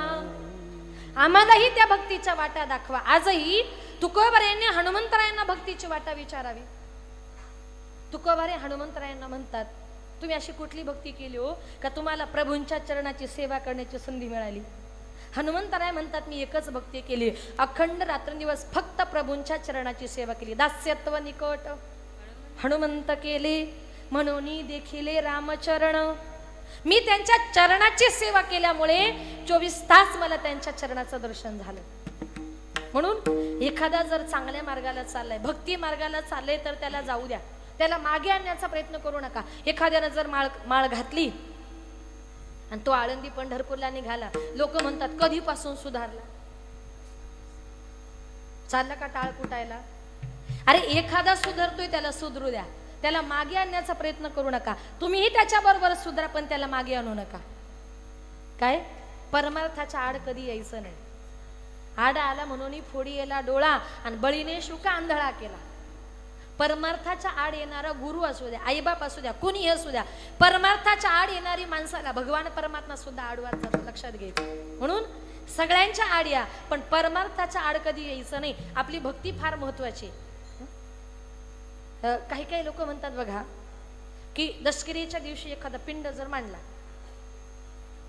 आम्हालाही त्या भक्तीच्या वाटा दाखवा. आजही तुकोबारायांनी हनुमंतरायांना भक्तीची वाटा विचारावी. तुकोबारे हनुमंतरायांना म्हणतात, तुम्ही अशी कुठली भक्ती केली हो का तुम्हाला प्रभूंच्या चरणाची सेवा करण्याची संधी मिळाली? हनुमंतराय म्हणतात, मी एकच भक्ती केली, अखंड रात्रंदिवस फक्त प्रभूंच्या चरणाची सेवा केली. दास्यत्व निकट हनुमंत केले म्हणून देखिले रामचरण. मी त्यांच्या चरणाची सेवा केल्यामुळे 24 तास मला त्यांच्या चरणाचं दर्शन झालं. म्हणून एखादा जर चांगल्या मार्गाला चाललाय, भक्ती मार्गाला चाललंय, तर त्याला जाऊ द्या, त्याला मागे आणण्याचा प्रयत्न करू नका. एखाद्यानं जर माळ घातली आणि तो आळंदी पंढरपूरला निघाला, लोक म्हणतात कधीपासून सुधारला, चालला का टाळ कुटायला? अरे एखादा सुधारतोय त्याला सुधरू द्या, त्याला मागे आणण्याचा प्रयत्न करू नका. तुम्हीही त्याच्या बरोबर सुधरा, पण त्याला मागे आणू नका. काय परमार्थाच्या आड कधी यायचं नाही. आड आला म्हणून फोडी येला डोळा आणि बळीने शुका आंधळा केला. परमार्थाच्या आड येणारा गुरु असू द्या, आईबाप असू द्या, कुणी असू द्या, परमार्थाच्या आड येणारी माणसाला भगवान परमात्मा सुद्धा आडवार जातो, लक्षात घ्यायचं. म्हणून सगळ्यांच्या आड या, पण परमार्थाच्या आड कधी यायचं नाही. आपली भक्ती फार महत्वाची. काही काही लोक म्हणतात बघा की दशकिरीच्या दिवशी एखादा पिंड जर मांडला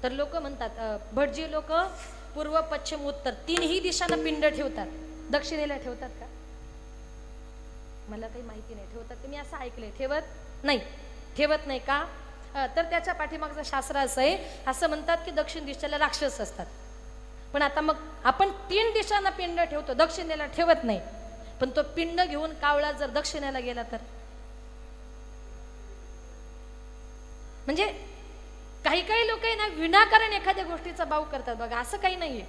तर लोक म्हणतात, भटजी लोक पूर्व पश्चिम उत्तर तीनही दिशांना पिंड ठेवतात. दक्षिणेला ठेवतात का? मला काही माहिती नाही. ठेवतात ते मी असं ऐकलंय. ठेवत नाही का? तर त्याच्या पाठीमागचं शास्त्र असं आहे, असं म्हणतात की दक्षिण दिशेला राक्षस असतात. पण आता मग आपण 3 दिशांना पिंड ठेवतो, दक्षिणेला ठेवत नाही. पण तो पिंड घेऊन कावळा जर दक्षिणेला गेला तर, म्हणजे काही काही लोक आहे ना विनाकारण एखाद्या गोष्टीचा बाऊ करतात बघा. असं काही नाहीये.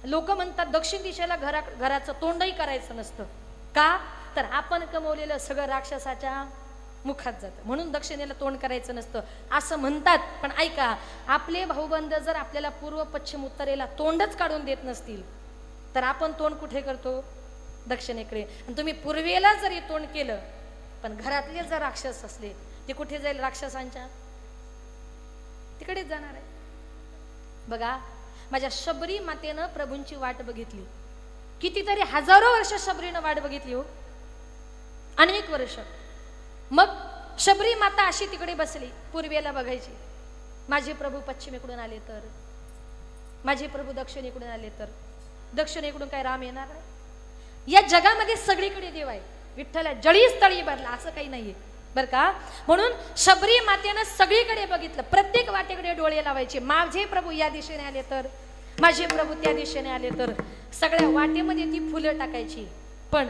लोक म्हणतात दक्षिण दिशेला घराचं तोंडही करायचं नसतं. का तर आपण कमवलेलं सगळं राक्षसाच्या मुखात जातं, म्हणून दक्षिणेला तोंड करायचं नसतं असं म्हणतात. पण ऐका, आपले भाऊबंद जर आपल्याला पूर्व पश्चिम उत्तरेला तोंडच काढून देत नसतील तर आपण तोंड कुठे करतो? दक्षिणेकडे. आणि तुम्ही पूर्वेला जरी तोंड केलं पण घरातले जर राक्षस असले ते कुठे जाईल? राक्षसांच्या तिकडेच जाणार आहे. बघा, माझ्या शबरी मातेनं प्रभूंची वाट बघितली. कितीतरी हजारो वर्ष शबरीनं वाट बघितली हो, अनेक वर्ष. मग शबरी माता अशी तिकडे बसली, पूर्वेला बघायची. माझे प्रभू पश्चिमेकडून आले तर, माझे प्रभू दक्षिणेकडून आले तर. दक्षिणेकडून काय राम येणार नाही? या जगामध्ये सगळीकडे देव आहे. विठ्ठला जळी स्थळी भरला असं काही नाहीये बर का. म्हणून शबरी मातेनं सगळीकडे बघितलं, प्रत्येक वाटेकडे डोळे लावायचे. माझे प्रभू या दिशेने आले तर, माझे प्रभू त्या दिशेने आले तर. सगळ्या वाटेमध्ये ती फुलं टाकायची. पण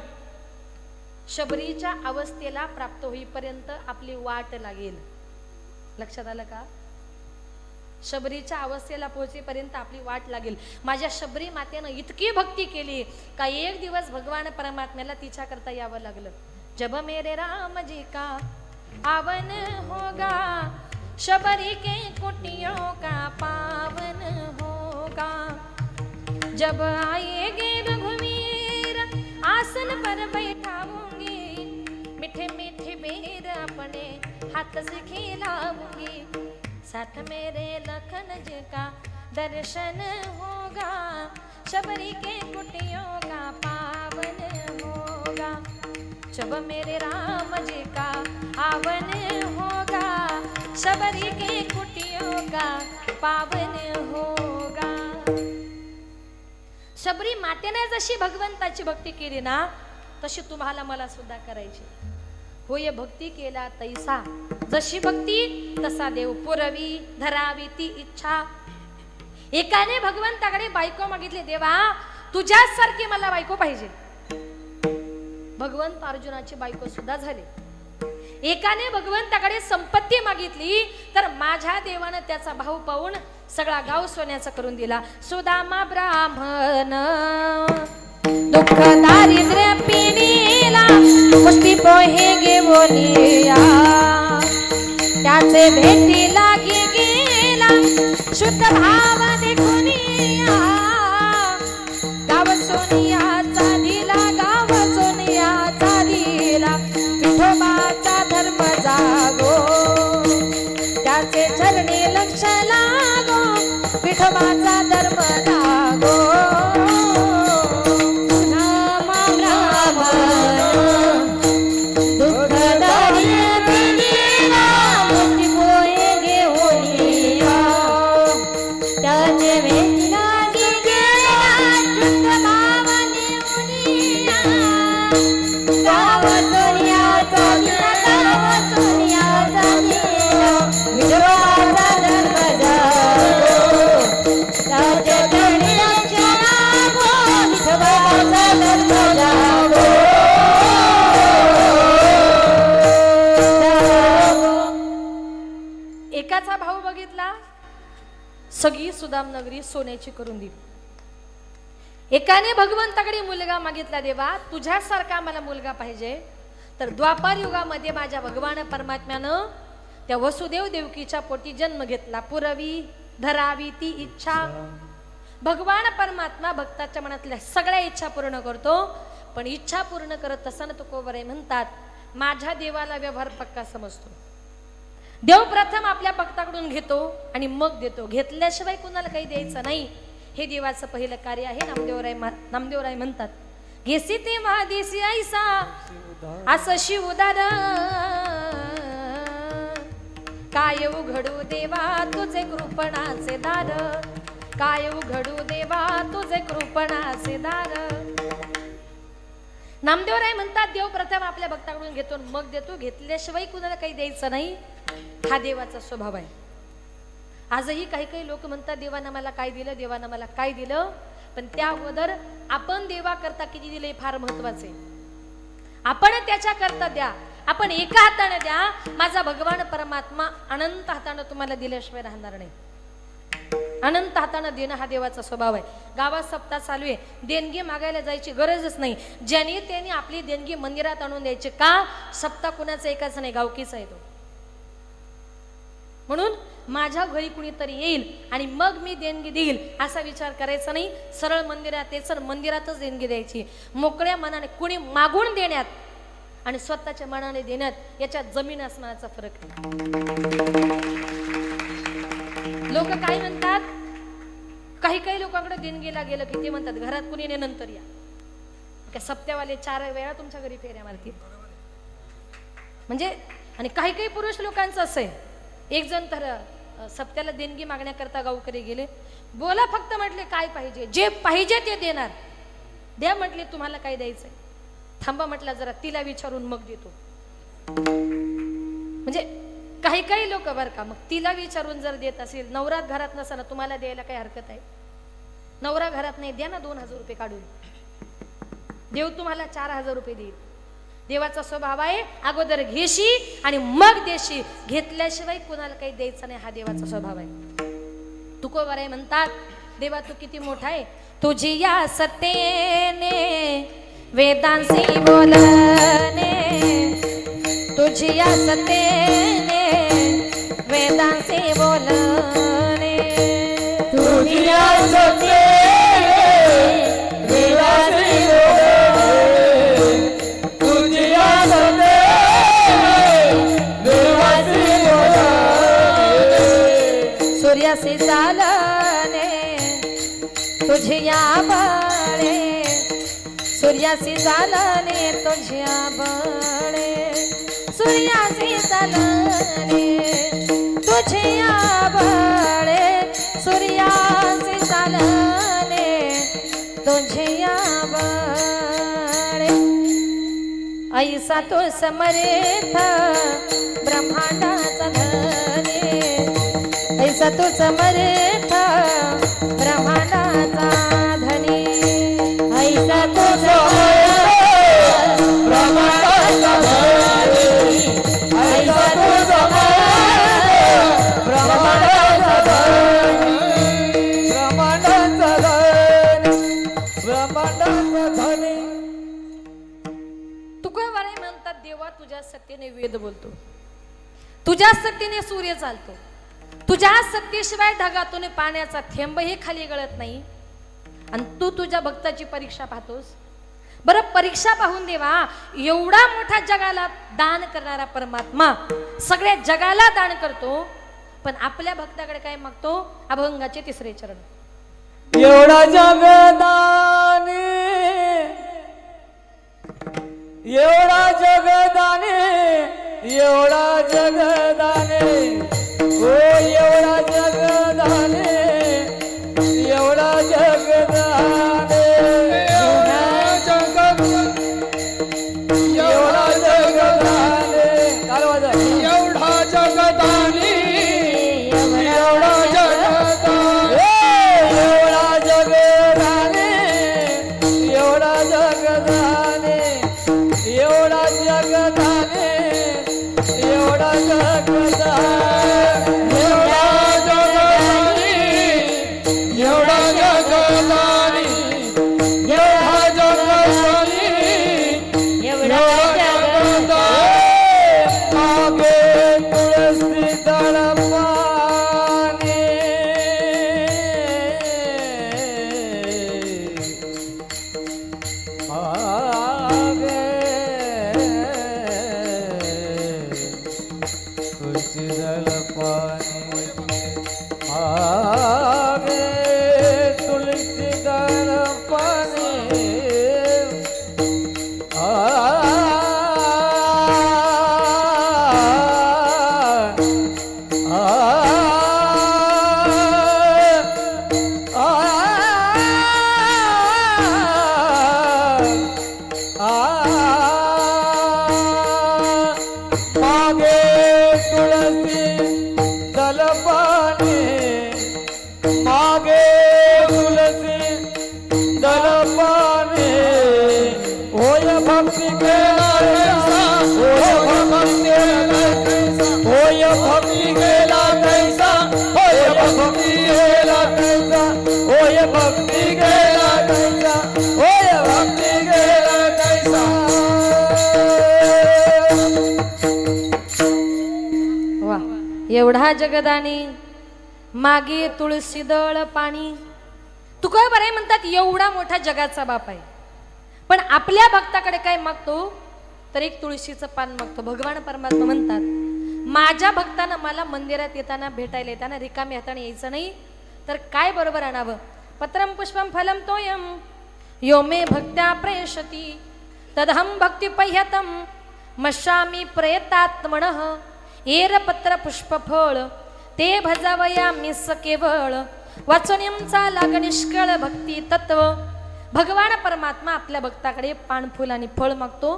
शबरीच्या अवस्थेला प्राप्त होईपर्यंत आपली वाट लागेल. लक्षात आलं का? शबरीच्या अवस्थेला पोहोचेपर्यंत आपली वाट लागेल. माझ्या शबरी मातेनं इतकी भक्ती केली का एक दिवस भगवान परमात्म्याला तिच्या करता यावं लागलं. जब मेरे राम जी का आवन होगा, शबरी के कुटियों का पावन होगा. जब आएगे रघुवीर आसन पर बैठाऊंगी, मीठे मीठे बेर अपने हाथ से खिलाऊंगी. साथ मेरे लखन जी का दर्शन होगा, शबरी के कुटियों का पावन होगा. जब मेरे राम जी का आवन होगा, शबरी के कुटियों का पावन होगा. शबरी मातेने जशी भगवंताची भक्ती केली ना तशी तुम्हाला मला सुद्धा करायची. होय भक्ती केला तैसा, जशी भक्ती तसा देव. पुरवी धरावी ती इच्छा. एकाने भगवंताकडे बायको मागितली, देवा तुझ्यासारखी मला बायको पाहिजे. भगवंत अर्जुनाची बायको सुद्धा झाली. एकाने भगवंताकडे संपत्ती मागितली तर माझ्या देवानं त्याचा भाऊ पाहून सगळा गाव सोन्याचा करून दिला. सुदामा ब्राह्मण दुःख दारिद्र्य पिढीला, मुष्टी पोहे घेऊनिया, त्याचे भेटी लागी गेला शुद्ध भाव देखुनिया. गाव सोनियाचा दिला, गाव सोनियाचा दिला, विठोबाचा धर्म जागो, त्याचे चरणी लक्ष लागो, विठोबाचा धर्म जागो. एकाचा भाऊ बघितला, सगळी सुदाम नगरी सोन्याची करून दिली. एकाने भगवंताकडे मुलगा मागितला, देवा तुझ्यासारखा मला मुलगा पाहिजे. तर द्वापार युगामध्ये माझ्या भगवान परमात्म्यानं त्या वसुदेव देवकीच्या पोटी जन्म घेतला. पुरवी धरावी ती इच्छा. भगवान परमात्मा भक्ताच्या मनातल्या सगळ्या इच्छा पूर्ण करतो. पण इच्छा पूर्ण करत असताना तुकोबराय म्हणतात, माझ्या देवाला व्यवहार पक्का समजतो. देव प्रथम आपल्या भक्ताकडून घेतो आणि मग देतो. घेतल्याशिवाय कुणाला काही द्यायचं नाही. हे देवाचं पहिलं कार्य आहे. नामदेवराय म्हणतात, घेसी ते महादेशी ऐसा असं शिवदार, काय उघडू देवा तुझे कृपणाचे दार, काय उघडू देवा तुझे कृपणाचे दार. नामदेवराय म्हणतात, देव प्रथम आपल्या भक्ताकडून घेतो मग देतो. घेतल्याशिवाय कुणाला काही द्यायचं नाही. हा देवाचा स्वभाव आहे. आजही काही काही लोक म्हणतात, देवानं मला काय दिलं, देवानं मला काय दिलं. पण त्या अगोदर आपण देवा करता किती दिले फार महत्वाचे. आपण त्याच्या करता द्या, आपण एका हाताने द्या. माझा भगवान परमात्मा अनंत हाताने तुम्हाला दिल्याशिवाय राहणार नाही. अनंत हाताने देणं हा देवाचा स्वभाव आहे. गावात सप्ताह चालू आहे, देणगी मागायला जायची गरजच नाही. ज्यांनी त्यांनी आपली देणगी मंदिरात आणून द्यायची. का? सप्ताह कुणाचा एकाच नाही, गावकीचा आहे तो. म्हणून माझ्या घरी कुणीतरी येईल आणि मग मी देणगी देईल असा विचार करायचा नाही. सरळ मंदिरात यायचं, मंदिरातच देणगी द्यायची. मोकळ्या मनाने, कुणी मागून देण्यात आणि स्वतःच्या मनाने देण्यात याच्यात जमीन आसमानाचा फरक आहे. लोक काय म्हणतात, काही काही लोकांकडे देणगीला गेलं की ते म्हणतात घरात कुणी नाही, नंतर या. काय सप्त्यावाले 4 वेळा तुमच्या घरी फेऱ्या मारतील म्हणजे. आणि काही काही पुरुष लोकांचं असं आहे, एक जण तर सप्त्याला देणगी मागण्याकरता गावकरी गेले. बोला फक्त, म्हटले काय पाहिजे, जे पाहिजे ते देणार. द्या म्हटले, तुम्हाला काय द्यायचंय. थांबा म्हटलं जरा, तिला विचारून मग देतो. म्हणजे काही काही लोक बरं का, मग तिला विचारून जर देत असेल, नवरात घरात नसताना तुम्हाला द्यायला काही हरकत आहे? नवरा घरात नाही, द्या ना 2000 रुपये काढून, देव तुम्हाला 4000 रुपये देईल. देवाचा स्वभाव आहे, अगोदर घेशी आणि मग देशी, घेतल्याशिवाय कुणाला काही द्यायचं नाही, हा देवाचा स्वभाव आहे. तुकोबाराय म्हणतात, देवा तू किती मोठा आहे, तुझी या सत्तेने वेदांसी बोलणे, तुझी या सत्तेने वेदांसी बोलणे, तुझी या सत्तेने वेदांसी बोलणे, तुझी या सत्तेने वेदांसी बोलणे, सूर्यासी चालणे तुझ्या बळे, सूर्यासी चालणे तुझ्या बळे, सूर्यासी चालणे तुझ्या बळे, सूर्यासी चालणे तुझ्या बळे. ऐसा तो समर्थ ब्रह्मांडाचा धनी, ऐसा तो समर्थ ब्रह्मांडाचा धनी, ऐसा तो ब्रह्मांडाचा धनी, ऐसा तो समर्थ ब्रह्मांडाचा धनी, ब्रह्मांडाचा धनी, ब्रह्मांडाचा धनी. तुकोबाराय म्हणतात, देवा तुझ्या सत्तेने वेद बोलतो, तुझ्या सत्तेने सूर्य चालतो, तुझ्या सत्तेशिवाय ढगातून पाण्याचा थेंबही खाली गळत नाही, आणि तू तुझ्या भक्ताची परीक्षा पाहतोस. बरं, परीक्षा पाहून देवा, एवढा मोठा जगाला दान करणारा परमात्मा सगळ्या जगाला दान करतो, पण आपल्या भक्ताकडे काय मागतो? अभंगाचे 3रे चरण. एवढा जगदाने, एवढा जगदाने, एवढा जगदाने, ओ एवढा जगदाने, एवढा जगदाने, एवढा जगदाने, एवढा जगदाने, एवढा जगदाने, एवढा जगदाने, एवढा जगदाने, एवढा जगदाने, एवढा जगदाने, पाणी एवढा जगदानी मागे तुळशी दळ पाणी. तुकोबाराय म्हणतात एवढा मोठा जगाचा बाप आहे, पण आपल्या भक्ताकडे काय मागतो तर एक तुळशीचं पान मागतो. भगवान परमात्मा म्हणतात माझ्या भक्तानं मला मंदिरात येताना भेटायला येताना रिकामी हाताने यायचं नाही, तर काय बरोबर आणावं. पत्रम पुष्पम फलम तोयम यो मे भक्त्या प्रेषती तदहम भक्ती पह्यतम मशामी प्रयतात्मनः एर पत्र पुष्प फळ ते भजावयामी स केवळ वाचनियमचा लाग निष्कळ भक्ती तत्व. भगवान परमात्मा आपल्या भक्ताकडे पान फुल आणि फळ मागतो.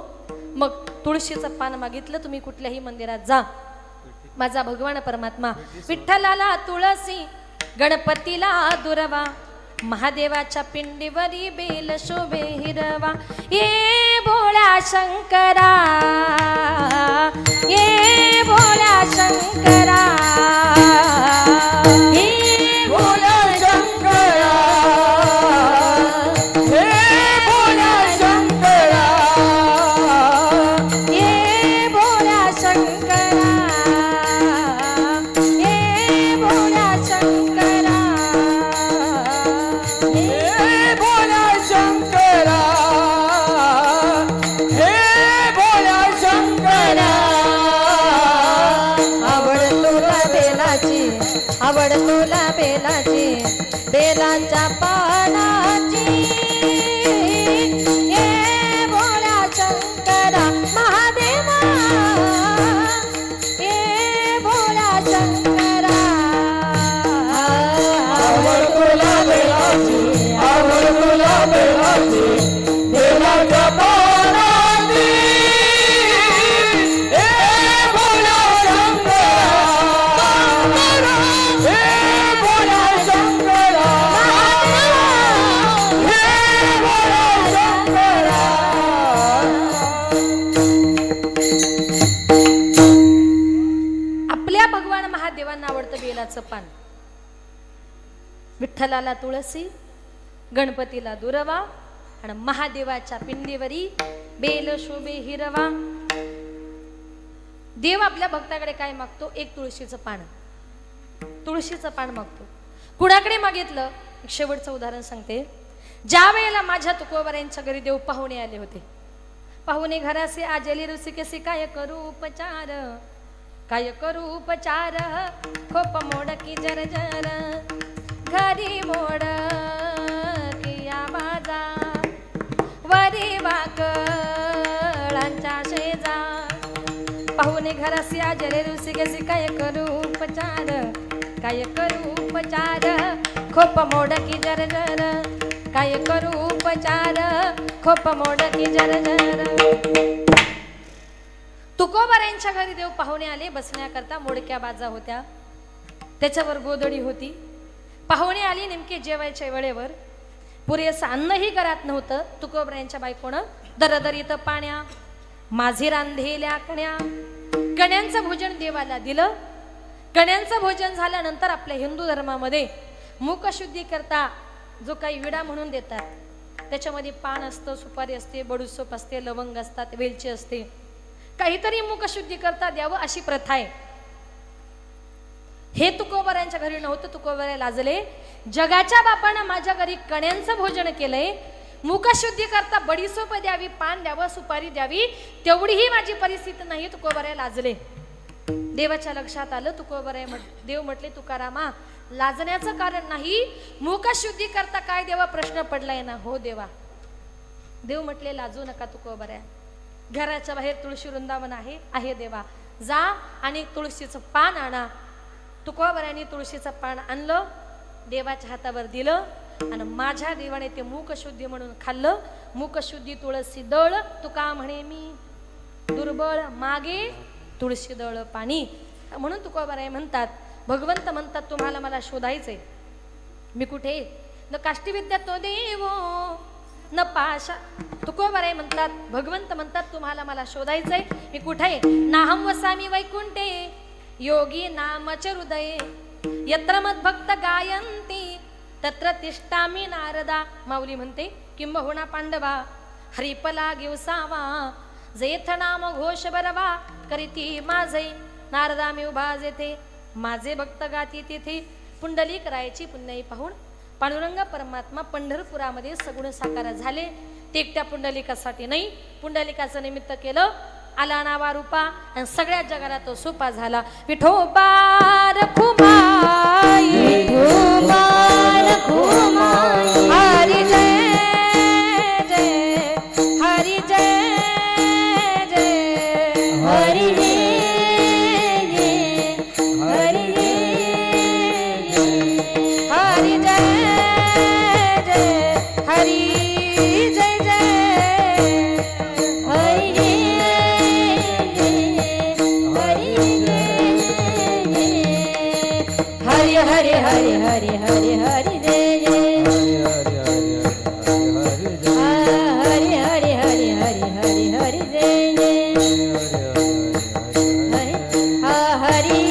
मग तुळशीचं पान मागितलं तुम्ही कुठल्याही मंदिरात जा, माझा भगवान परमात्मा विठ्ठलाला तुळसी गणपतीला दुर्वा महादेवाच्या पिंडीवरी बेल शोभे हिरवा. ये भोळ्या शंकरा ये भोळ्या शंकरा हे भोला शंकरा, हे भोला शंकरा, ये भोळ्या शंकरा ये भोळ्या शंकरा हे भोला शंकरा, हे भोला शंकरा. आवड तुला बेलाची, आवड तुला बेलाची, बेलाच्या पानाची. ये भोळ्या शंकरा महादेवा, ये भोळ्या शंकरा. आवड तुला बेलाची, आवड तुला बेलाची, बेलाच्या पानाची. हे भोला शंकरा, हे भोला शंकरा, हे भोला शंकरा. आपल्या भगवान महादेवांना आवडतं बेलाचं पान. विठ्ठलाला तुळसी गणपतीला दुर्वा आणि महादेवाच्या पिंडीवरी बेल शोभे हिरवा. देव आपल्या भक्ताकडे काय मागतो? एक तुळशीचं पान. तुळशीचं पान मागतो. कुणाकडे मागितलं? एक शेवटचं उदाहरण सांगते. ज्या वेळेला माझ्या तुकोबारायांच्या घरी देव पाहुणे आले होते. पाहुणे घरासे आजली ऋषिकेशी काय करू उपचार, काय करू उपचार, खोप मोड की जर जर घरी मोड किया बाजा वरी वाकळांच्या शेजा. पाहुणे घरासी आजले ऋषिकेशी काय करू उपचार, काय करू उपचार, खोप मोड की जर जर, काय करू उपचार, खोप मोड की जर जर. तुकोबारायांच्या घरी देव पाहुणे आले. बसण्याकरता मोडक्या बाजा होत्या, त्याच्यावर गोधडी होती. पाहुणे आली नेमके जेवायच्या वेळेवर. पुरेसं अन्नही घरात नव्हतं. तुकोबारायांच्या बायकोनं दरदरीत पाण्या माझी रांधेल्या कण्या. कण्यांचं भोजन देवाला दिलं. कण्यांचं भोजन झाल्यानंतर आपल्या हिंदू धर्मामध्ये मुखशुद्धी करता जो काही विडा म्हणून देतात, त्याच्यामध्ये पान असतं, सुपारी असते, बडूसोप असते, लवंग असतात, वेलची असते. काहीतरी मुखशुद्धी करता द्यावं अशी प्रथा आहे. हे तुकोबारायांच्या घरी नव्हतं. तुकोबारा लाजले. जगाच्या बापानं माझ्या घरी कण्यांचं भोजन केलंय, मुखशुद्धी करता बडीसोप द्यावी, पान द्यावं, सुपारी द्यावी, तेवढीही माझी परिस्थिती नाही. तुकोबारा लाजले. देवाच्या लक्षात आलं. तुकोबारा देव म्हटले तुकारामा लाजण्याचं कारण नाही, मुखशुद्धी करता काय देवा प्रश्न पडलाय ना. हो देवा. देव म्हटले लाजू नका तुकोबारा, घराच्या बाहेर तुळशी वृंदावन आहे देवा, जा आणि तुळशीचं पान आणा. तुकोबारांनी तुळशीचं पान आणलं, देवाच्या हातावर दिलं आणि माझ्या देवाने ते मुखशुद्धी म्हणून खाल्लं. मुखशुद्धी तुळशी दळ तुका म्हणे मी दुर्बळ मागे तुळशी दळ पाणी. म्हणून तुकोबाराय म्हणतात, भगवंत म्हणतात तुम्हाला मला शोधायचंय. मी कुठे? न काष्टीविद्या तो देवो न पाशा. तुकोबाराय म्हणतात, भगवंत म्हणतात तुम्हाला मला शोधायचंय. मी कुठे? नाहम वसामी वैकुंठे योगी नामच हृदये यत्र मद्भक्त गायंती तत्र तिष्ठामी नारदा. माऊली म्हणते किंबहुना पांडवा हरिपला घेवसावा जेथ नाम घोष बरवा करीती माझे नारदा मी उभा जेथे. माझे भक्त गाती तेथे पुंडलिक रायाची पुण्याई पाहून पांडुरंग परमात्मा पंढरपुरामध्ये सगुण साकार झाले. ते एकट्या पुंडलिकासाठी नाही, पुंडलिकाचं निमित्त केलं, आला नावा रूपा आणि सगळ्या जगाला तो सोपा झाला. विठोबा रखुमाई हरी जय जय हरी जय जय हरी हरी हरी जय जय हरी जय जय हरी हरी हरी हरी हरी हरी जय जय हरी हरी हरी हरी हरी हरी जय जय हरी हरी हरी हरी जय जय हरी हरी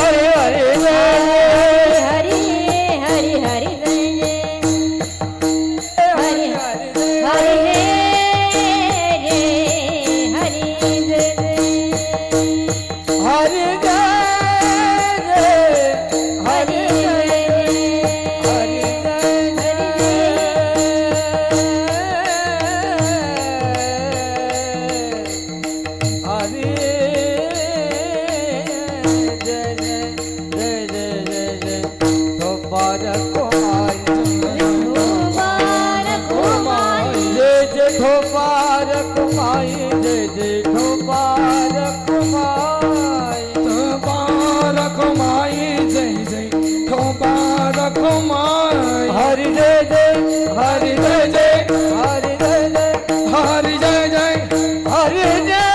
हरी हरी जय हरी हरी हरी जय जय हरी हरी हरी जय जय हरी जय जय हरी हरी हरी जय जय जय जय जय तो पार कुमारी जय जय ठोपार कुमाई जय जय ठोपार कुमाई ठोपार कुमाई जय जय ठोपार कुमाई हरि जय जय हरि जय जय हरि जय जय हरि जय जय हरि जय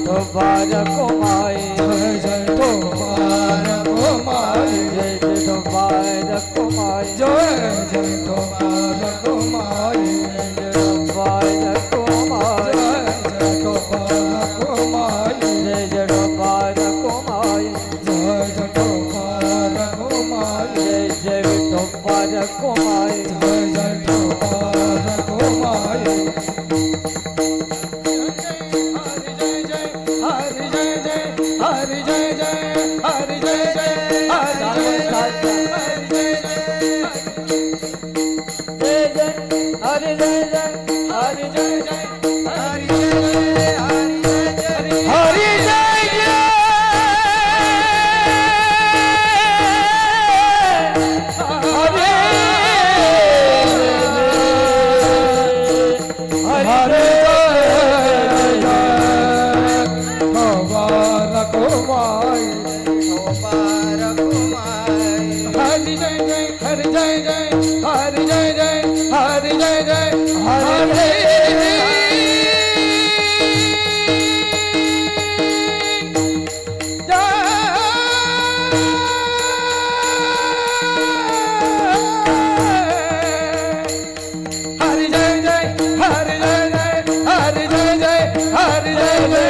ठोपार कुमाई जय जय ठोपार कुमाई जय जय ठोपार कुमाई जय जय ठोपार कुमाई जय जय ठोपार कुमाई जय जय ठोपार कुमाई जय जय ठोपार कुमाई जय जय ठोपार कुमाई जय जय ठोपार कुमाई जय जय ठोपार कुमाई हरि जय जय हरि जय जय हरि जय जय हरि जय जय हरि जय जय हरि जय जय हरि जय जय हरि जय हरि जय जय हरि जय जय हरि जय जय हरि जय जय हरि हरि जय जय हरि जय जय हरि जय जय हरि जय जय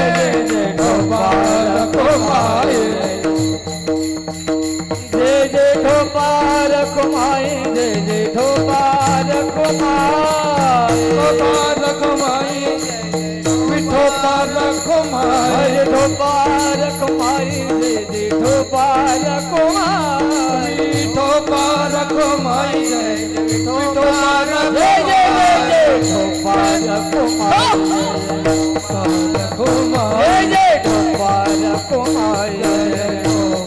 जय गोपाल कुमारी जय जय ठोपार कुमाई जय जय ठोपार कुमाई ठोपार कुमाई ठोपार कुमाई ठोपार कुमाई जय जय ठोपार कुमाई ठोपार कुमाई जय जय ठोपार जय जय जय ठोपार कुमाई जय जय ठोपार कुमाई जय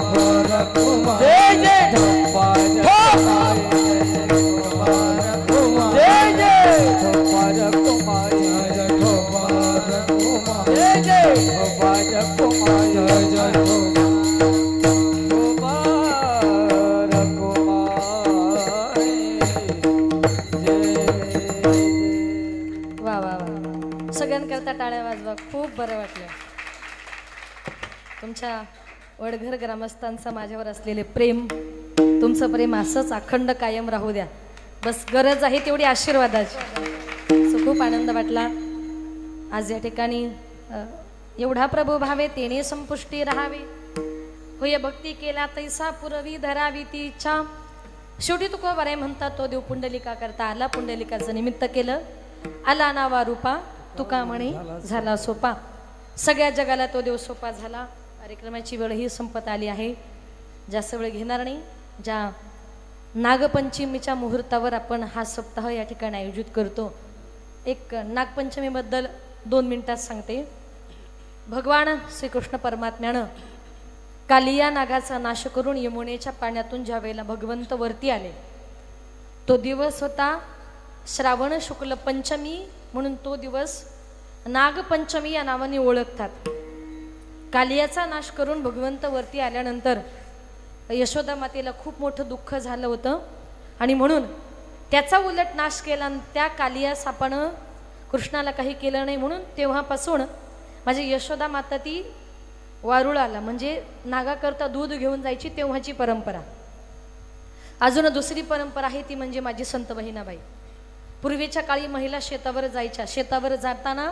ठोपार कुमाई जय जय ठोपार कुमाई जय जय ठोपार कुमाई जय ठोपार कुमाई जय जय ठोपार कुमाई जय जय ठोपार कुमाई वा वा वा, सगळ्यांकरता टाळ्या वाजवा. खूप बरं वाटलं. तुमच्या वडघर ग्रामस्थांचं माझ्यावर असलेले प्रेम, तुमचं प्रेम असंच अखंड कायम राहू द्या. बस गरज आहे तेवढी आशीर्वादाची. सो खूप आनंद वाटला आज या ठिकाणी. एवढा प्रभू भावे तेने संपुष्टी राहावे. होय भक्ती केला तैसा पुरवी धरावी ती इच्छा. शेवटी तुका बरे म्हणतात तो देव पुंडलिका करता आला. पुंडलिकाचं निमित्त केलं. आला नावा रूपा तुका म्हणे झाला सोपा. सगळ्या जगाला तो देव सोपा झाला. कार्यक्रमाची वेळ ही संपत आली आहे. जास्त वेळ घेणार नाही. ज्या नागपंचमीच्या मुहूर्तावर आपण हा सप्ताह या ठिकाणी आयोजित करतो. एक नागपंचमीबद्दल 2 मिनिटात सांगते. भगवान श्रीकृष्ण परमात्म्यानं कालिया नागाचा नाश करून यमुनेच्या पाण्यातून ज्या वेळेला भगवंत वरती आले, तो दिवस होता श्रावण शुक्ल पंचमी, म्हणून तो दिवस नागपंचमी या नावाने ओळखतात. कालियाचा नाश करून भगवंत वरती आल्यानंतर यशोदा मातेला खूप मोठं दुःख झालं होतं आणि म्हणून त्याचा उलट नाश केला. त्या कालिया सापानं कृष्णाला काही केलं नाही, म्हणून तेव्हापासून माझी यशोदा माता ती वारुळाला म्हणजे नागाकरता दूध घेऊन जायची तेव्हाची परंपरा. अजून दुसरी परंपरा आहे ती म्हणजे माझी संत बहिणाबाई. पूर्वीच्या काळी महिला शेतावर जायच्या. शेतावर जाताना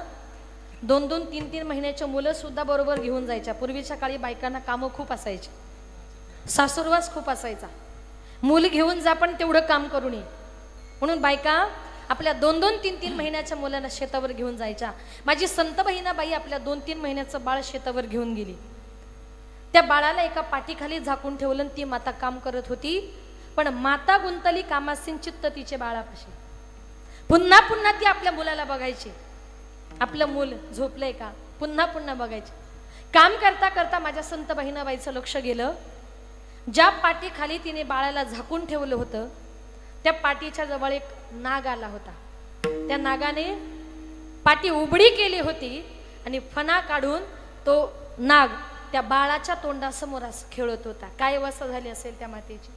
2-2, 3-3 महिन्याच्या मुलं सुद्धा बरोबर घेऊन जायच्या. पूर्वीच्या काळी बायकांना कामं खूप असायची, सासुरवास खूप असायचा. मूल घेऊन जा पण तेवढं काम करू नये म्हणून बायका आपल्या 2-2, 3-3 महिन्याच्या मुलांना शेतावर घेऊन जायच्या. माझी संत बहिणाबाई आपल्या 2-3 महिन्याचं बाळ शेतावर घेऊन गेली. त्या बाळाला एका पाठीखाली झाकून ठेवलं. ती माता काम करत होती, पण माता गुंतली कामासीन चित्त तिचे बाळापाशी. पुन्हा पुन्हा ती आपल्या मुलाला बघायची. आपलं मूल झोपलंय का पुन्हा पुन्हा बघायचे. काम करता करता माझ्या संत बहिणाबाईचं लक्ष गेलं. ज्या पाठीखाली तिने बाळाला झाकून ठेवलं होतं त्या पाठीच्या जवळ एक नाग आला होता. त्या नागाने पाठी उबडी केली होती आणि फणा काढून तो नाग त्या बाळाच्या तोंडासमोर खेळत होता. काय अवस्था झाली असेल त्या मातेची.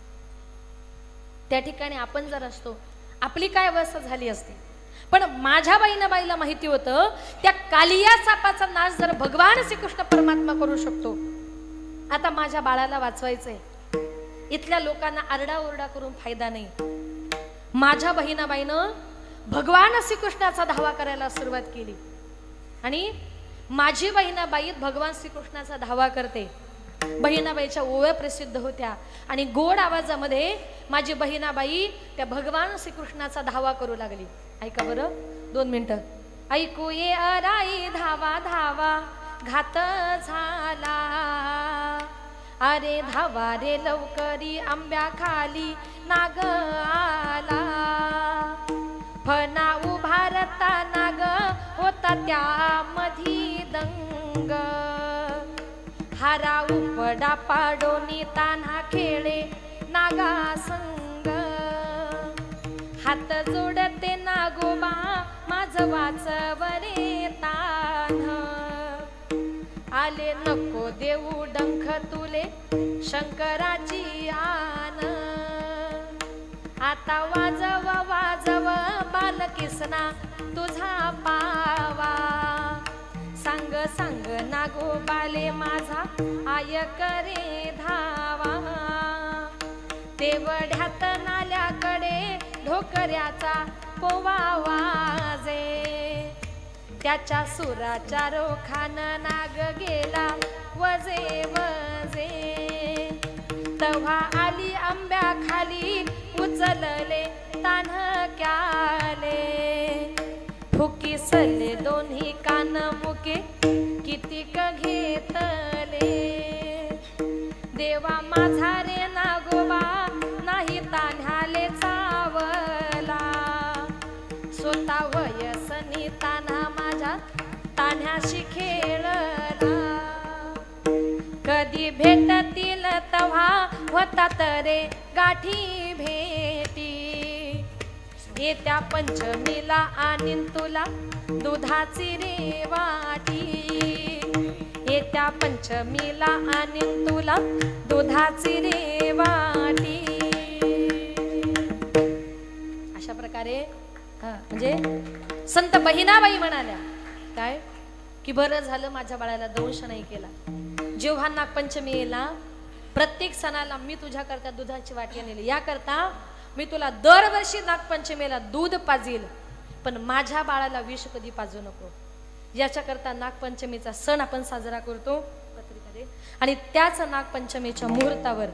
त्या ठिकाणी आपण जर असतो आपली काय अवस्था झाली असते. पण माझ्या बहिणाबाईला माहिती होतं त्या कालिया सापाचा नाश जर भगवान श्रीकृष्ण परमात्मा करू शकतो, आता माझ्या बाळाला वाचवायचंय. इथल्या लोकांना आरडाओरडा करून फायदा नाही. माझ्या बहिणाबाईनं भगवान श्रीकृष्णाचा धावा करायला सुरुवात केली आणि माझी बहिणाबाई भगवान श्रीकृष्णाचा धावा करते. बहिणाबाईच्या ओव्या प्रसिद्ध होत्या आणि गोड आवाजामध्ये माझी बहिणाबाई त्या भगवान श्रीकृष्णाचा धावा करू लागली. ऐका बरं 2 मिनिटं. ऐकू ये अराई धावा धावा घात झाला, अरे धावा रे लवकरी आंब्या खाली नाग आला. फणा उभारता नाग होता त्यामधी दंग, हारा उपडा पाडोनी तान्हा खेळे नागा संग. हात जोडते नागोबा माझ वाचवरे तान, आले नको देऊ डंख तुले शंकराची आन. आता वाजव वाजव बालकिसना तुझा पावा, सांग सांग नागोबाले माझा आय करे धावा. तेवढ्यात नाल्याकडे ढोकऱ्याचा पोवा वाजे, त्याच्या सुराच्या रोखान नाग गेला वजे वजे. तव्हा आली आंब्या खाली उचलले तान्हक्याले, फुकीसले दोन्ही कान मुके कितीक घेतले. देवा माझा रे नागोबा नाही तान्ह्याले चावला, स्वतः वयसनी तान्हा माझ्या तान्ह्याशी खेळला. कधी भेटतील तव्हा होतात रे गाठी भेटी, येत्या पंचमीला आणीन तुला दुधाची रे वाटी. येत्या पंचमीला आणीन तुला दुधाची रे वाटी. अशा प्रकारे म्हणजे संत बहिणाबाई म्हणाल्या काय की बरं झालं माझ्या बाळाला दंश नाही केला. जेव्हा नागपंचमी येला प्रत्येक सणाला मी तुझ्याकरता दुधाची वाटी आणली. याकरता मी तुला दरवर्षी नागपंचमीला दूध पाजील, पण माझ्या बाळाला विष कधी पाजू नको. याच्याकरता नागपंचमीचा सण आपण साजरा करतो. नागपुरीमध्ये. आणि त्याच नागपंचमीच्या मुहूर्तावर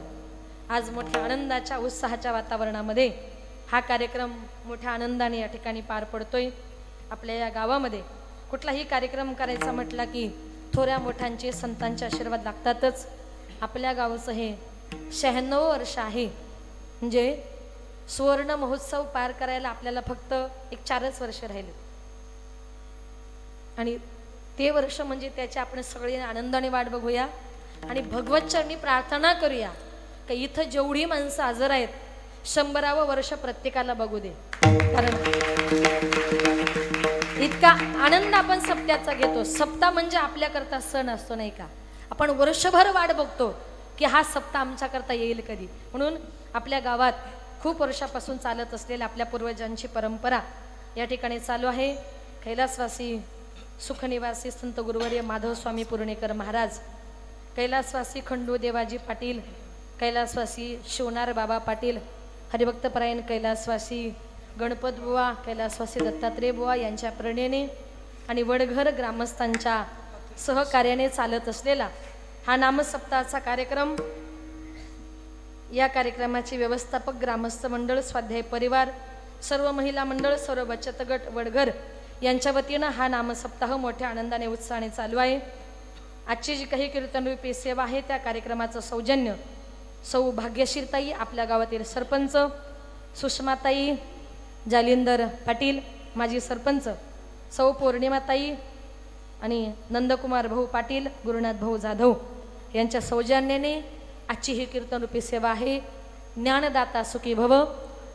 आज मोठ्या आनंदाच्या उत्साहाच्या वातावरणामध्ये हा कार्यक्रम मोठ्या आनंदाने या ठिकाणी पार पडतोय. आपल्या या गावामध्ये कुठलाही कार्यक्रम करायचा म्हटला की थोड्या मोठ्यांचे संतांचे आशीर्वाद लागतातच. आपल्या गावाचं हे 96 वर्ष आहे, म्हणजे सुवर्ण महोत्सव पार करायला आपल्याला फक्त एक 4च वर्ष राहिले. आणि ते वर्ष म्हणजे त्याची आपण सगळे आनंदाने वाट बघूया आणि भगवत चरणी प्रार्थना करूया की इथं जेवढी माणसं हजर आहेत 100वे वर्ष प्रत्येकाला बघू दे. कारण इतका आनंद आपण सप्त्याचा घेतो. सप्ताह म्हणजे आपल्याकरता सण असतो नाही का. आपण वर्षभर वाट बघतो की हा सप्ताह आमच्याकरता येईल कधी. म्हणून आपल्या गावात खूप वर्षापासून चालत असलेल्या आपल्या पूर्वजांची परंपरा या ठिकाणी चालू आहे. कैलासवासी सुखनिवासी संत गुरुवर्य माधव स्वामी पुरणेकर महाराज, कैलासवासी खंडू देवाजी पाटील, कैलासवासी शिवनार बाबा पाटील, हरिभक्तपरायण कैलासवासी गणपत बुवा, कैलासवासी दत्तात्रेय बुवा यांच्या प्रेरणेने आणि वडघर ग्रामस्थांच्या सहकार्याने चालत असलेला हा नामसप्ताहाचा कार्यक्रम, या कार्यक्रमाचे व्यवस्थापक ग्रामस्थ मंडळ, स्वाध्याय परिवार, सर्व महिला मंडळ, सर्व बचत गट वडघर यांच्या वतीनं हा नामसप्ताह मोठ्या आनंदाने उत्साहाने चालू आहे. आजची जी काही कीर्तनरूपी सेवा आहे त्या कार्यक्रमाचं सौजन्य सौ भाग्यशीरताई, आपल्या गावातील सरपंच, सुषमाताई जालिंदर पाटील माजी सरपंच, सौ पौर्णिमाताई आणि नंदकुमार भाऊ पाटील, गुरुनाथ भाऊ जाधव यांच्या सौजन्याने आजची ही कीर्तनरूपी सेवा आहे. ज्ञानदाता सुखी भव.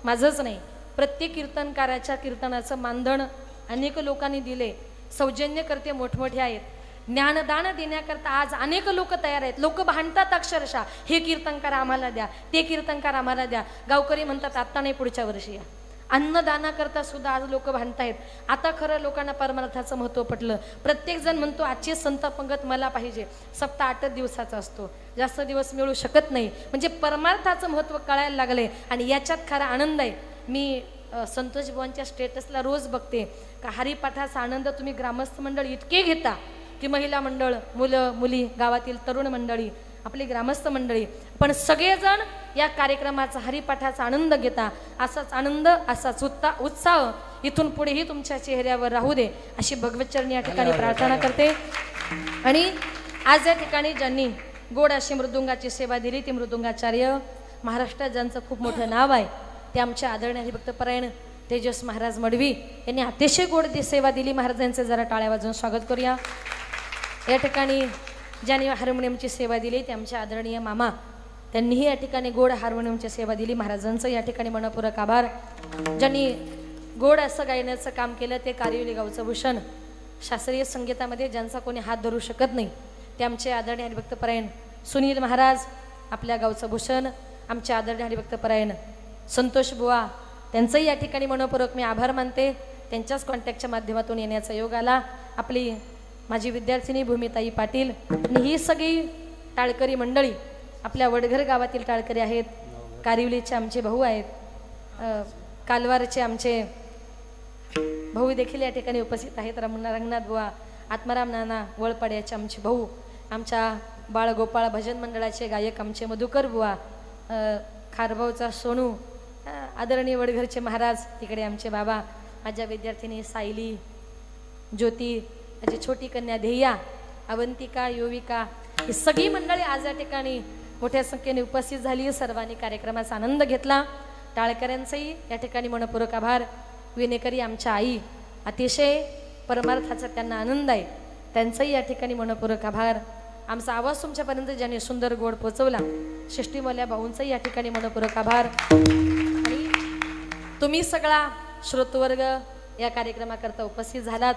माझंच नाही, प्रत्येक कीर्तनकाराच्या कीर्तनाचं मानधन अनेक लोकांनी दिले. सौजन्य करते मोठमोठे आहेत. ज्ञानदान देण्याकरता आज अनेक लोक तयार आहेत. लोक भांडतात अक्षरशः, हे कीर्तनकार आम्हाला द्या, ते कीर्तनकार आम्हाला द्या. गावकरी म्हणतात आत्ता नाही पुढच्या वर्षी या. अन्नदानाकरता सुद्धा आज लोक भांडतायत. आता खरं लोकांना परमार्थाचं महत्त्व पटलं. प्रत्येक जण म्हणतो आजची संत पंगत मला पाहिजे. सप्ताह 8 दिवसाचा असतो, जास्त दिवस मिळू शकत नाही. म्हणजे परमार्थाचं महत्त्व कळायला लागले आणि याच्यात खरा आनंद आहे. मी संतोष बुवांच्या स्टेटसला रोज बघते का हरिपाठाचा आनंद तुम्ही ग्रामस्थ मंडळ इतके घेता की महिला मंडळ, मुलं मुली, गावातील तरुण मंडळी, आपली ग्रामस्थ मंडळी, पण सगळेजण या कार्यक्रमाचा हरिपाठाचा आनंद घेता. असाच आनंद, असाच उत्साह इथून पुढेही तुमच्या चेहऱ्यावर राहू दे अशी भगवतचरणी या ठिकाणी प्रार्थना करते. आणि आज या ठिकाणी ज्यांनी गोड अशी मृदुंगाची सेवा दिली ती मृदुंगाचार्य, महाराष्ट्रात ज्यांचं खूप मोठं नाव आहे ते आमचे आदरणीय हरिभक्तपरायण तेजस महाराज मडवी यांनी अतिशय गोड सेवा दिली. महाराजांचे जरा टाळ्या वाजवून स्वागत करूया. या ठिकाणी ज्यांनी हार्मोनियमची सेवा दिली ते आमचे आदरणीय मामा, त्यांनीही या ठिकाणी गोड हार्मोनियमची सेवा दिली. महाराजांचं या ठिकाणी मनपूर्वक आभार. ज्यांनी गोड असं गायनाचं काम केलं ते कारिवली गावचं भूषण, शास्त्रीय संगीतामध्ये ज्यांचा कोणी हात धरू शकत नाही ते आमचे आदरणीय हरिभक्तपरायण सुनील महाराज, आपल्या गावचं भूषण, आमचे आदरणीय हरिभक्तपरायण संतोष बुवा, त्यांचंही या ठिकाणी मनपूर्वक मी आभार मानते. त्यांच्याच कॉन्टॅक्टच्या माध्यमातून येण्याचा योग आला. आपली माझी विद्यार्थिनी भूमिताई पाटील आणि ही सगळी टाळकरी मंडळी आपल्या वडघर गावातील टाळकरी आहेत. कारिवलीचे आमचे भाऊ आहेत, कालवारचे आमचे भाऊ देखील या ठिकाणी उपस्थित आहेत. रंगनाथ बुवा, आत्माराम नाना वळपाड्याचे आमचे भाऊ, आमच्या बाळगोपाळ भजन मंडळाचे गायक आमचे मधुकर बुवा, खारभाऊचा सोनू, आदरणीय वडघरचे महाराज, तिकडे आमचे बाबा, माझ्या विद्यार्थिनी सायली, ज्योती, माझी छोटी कन्या ध्येया, अवंतिका, योविका, ही सगळी मंडळी आज या ठिकाणी मोठ्या संख्येने उपस्थित झाली. सर्वांनी कार्यक्रमाचा आनंद घेतला. टाळकऱ्यांचाही या ठिकाणी मनपूर्वक आभार. विनेकरी आमच्या आई, अतिशय परमार्थाचा त्यांना आनंद आहे, त्यांचाही या ठिकाणी मनपूर्वक आभार. आमचा आवाज तुमच्यापर्यंत ज्यांनी सुंदर गोड पोचवला षष्टीमल्या भाऊंचाही या ठिकाणी मनपूर्वक आभार. आणि तुम्ही सगळा श्रोतवर्ग या कार्यक्रमाकरता उपस्थित झालात.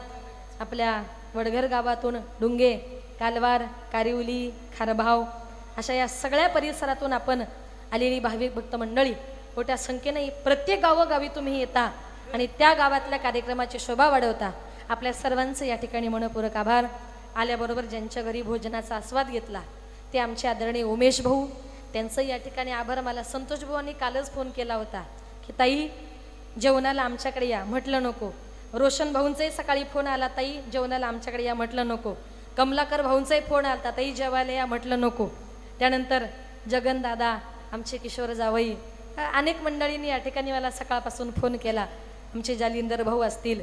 आपल्या वडघर गावातून डुंगे, कालवार, कारिवली, खारभाव अशा या सगळ्या परिसरातून आपण आलेली भाविक भक्त मंडळी मोठ्या संख्येने प्रत्येक गावोगावी तुम्ही येता आणि त्या गावातल्या कार्यक्रमाची शोभा वाढवता. आपल्या सर्वांचं या ठिकाणी मनपूर्वक आभार. आल्याबरोबर ज्यांच्या घरी भोजनाचा आस्वाद घेतला ते आमचे आदरणीय उमेश भाऊ, त्यांचं या ठिकाणी आभार. मला संतोष भाऊंनी कालच फोन केला होता की ताई जेवणाला आमच्याकडे या, म्हटलं नको. रोशन भाऊंचाही सकाळी फोन आला, ताई जेवणाला आमच्याकडे या, म्हटलं नको. कमलाकर भाऊंचाही फोन आलता, ताई जेवायला या, म्हटलं नको. त्यानंतर जगन दादा, आमचे किशोर जावई, अनेक मंडळींनी या ठिकाणी मला सकाळपासून फोन केला. आमचे जालिंदर भाऊ असतील.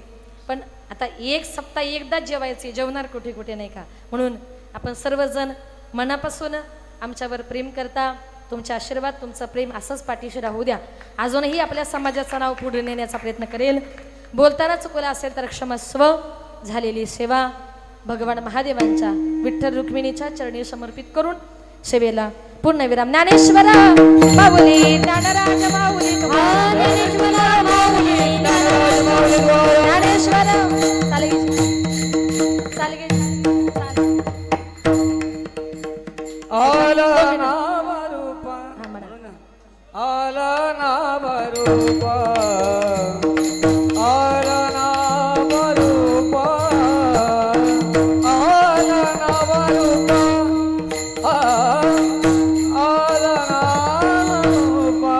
पण आता एक सप्ताह एकदाच जेवायचे, जेवणार कुठे कुठे नाही का. म्हणून आपण सर्वजण मनापासून आमच्यावर प्रेम करता. तुमचे आशीर्वाद, तुमचं प्रेम असंच पाठीशी राहू द्या. अजूनही आपल्या समाजाचं नाव पुढे नेण्याचा प्रयत्न करेल. बोलताना चुकलं असेल तर क्षमस्व. झालेली सेवा भगवान महादेवांच्या विठ्ठल रुक्मिणीच्या चरणी समर्पित करून सेवेला पूर्णविराम. ज्ञानेश्वर माऊली, ज्ञानराज माऊली, ज्ञानेश्वर चालगे चालगे आला नामरूपा, आला नामरूपा, आला नामरूपा, आला नामरूपा, आला नामरूपा,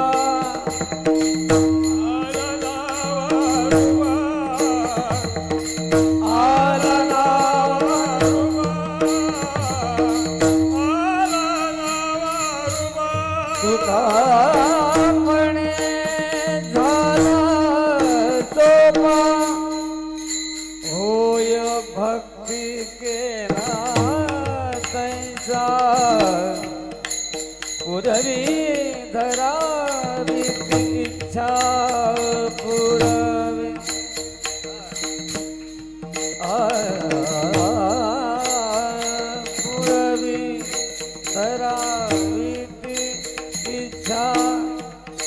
आला तुकापणे झाला सोपा, होय भक्ती केला तैसा, पुरवी धरावी इच्छा पुरवी, पुरवी धरावी इच्छा, पुरवी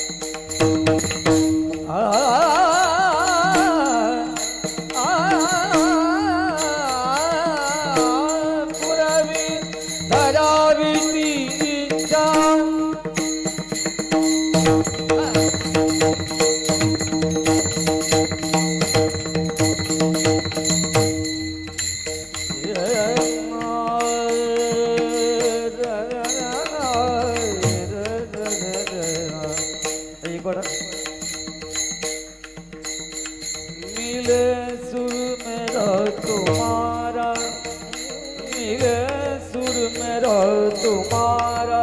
धरावी इच्छा, मिले सुर मेरा तुम्हारा, मिले सुर मेरा तुम्हारा,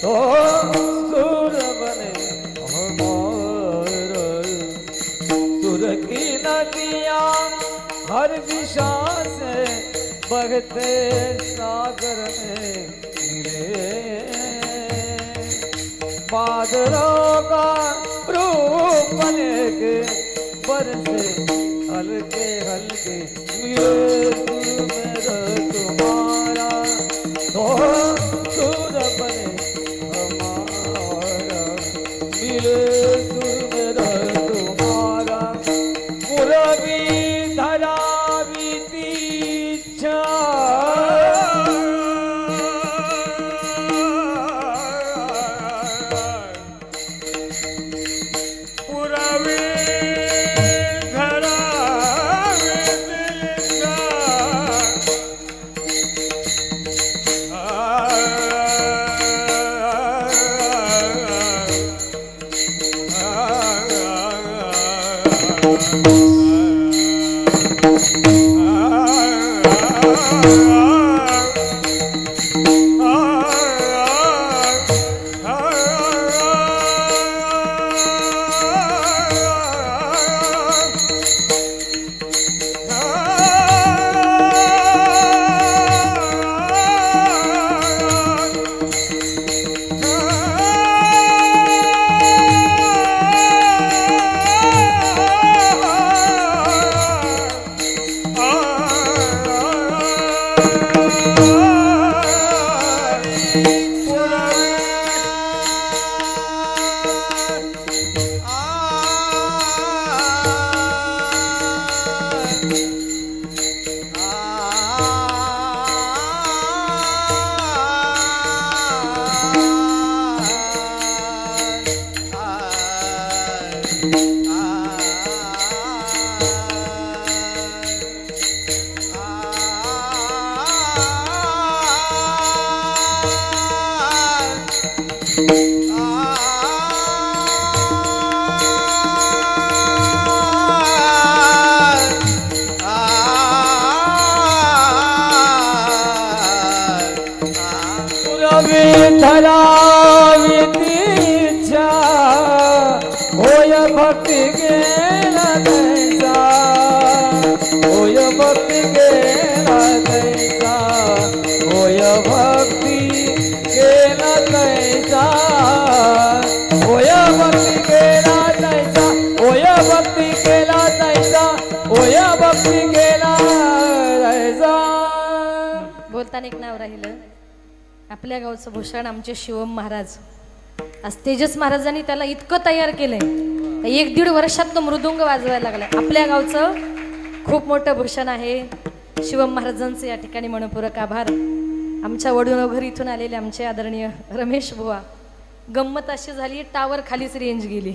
तो सुर बने हमारा, सुर की नदियाँ हर दिशा से बहते सागर में मिले, बादलों का रूप लेके बरसे हल्के हल्के, मिले सुर मेरा तुम्हारा, तो सुर बने हमारा, मिले सुर मेरा तुम्हारा, पुरवी धरावी इच्छा, पुरवी धरावी इच्छा, विठ्ठला वितीच्या होय भक्ती गेला तैसा होय भक्ती गेला तैसा होय भक्ती केला तैसा होय भक्ती केला तैसा होय भक्ती केला तैसा होय भक्ती केला तैसा. बोलताना एक नाव राहिलं आपल्या गावचं भूषण आमचे शिवम महाराज. आज तेजस महाराजांनी त्याला इतकं तयार केलंय 1-1.5 वर्षात तो मृदुंग वाजवायला लागलाय. आपल्या गावचं खूप मोठं भूषण आहे. शिवम महाराजांचे या ठिकाणी मनपूर्वक आभार. आमच्या वडूनगर इथून आलेले आमचे आदरणीय रमेश बुवा. गंमत अशी झाली टावर खालीच रेंज गेली.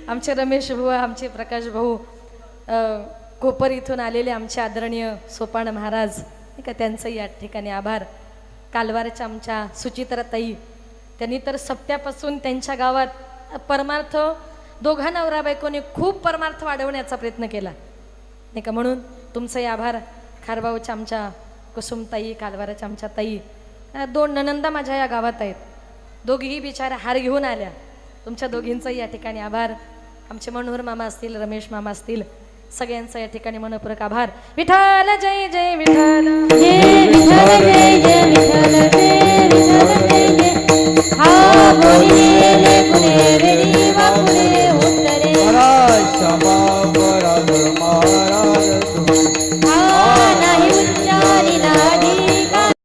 आमचे रमेश बुवा आमचे प्रकाश भाऊ कोपर इथून आलेले आमचे आदरणीय सोपान महाराज नाही का त्यांचं या ठिकाणी आभार. कालवारच्या आमच्या सुचित्राताई त्यांनी तर सप्त्यापासून त्यांच्या गावात परमार्थ दोघा नवरा बायकोने खूप परमार्थ वाढवण्याचा प्रयत्न केला नाही का. म्हणून तुमचाही आभार. खारबावच्या आमच्या कुसुमताई कालवाराच्या आमच्या ताई 2 ननंदा माझ्या या गावात आहेत. दोघीही बिचाऱ्या हार घेऊन आल्या. तुमच्या दोघींचाही या ठिकाणी आभार. आमचे मनोहर मामा असतील रमेश मामा असतील सगळ्यांचा या ठिकाणी मनपूर्वक आभार. विठ्ठल जय जय विठ्ठल जय विठ्ठल जय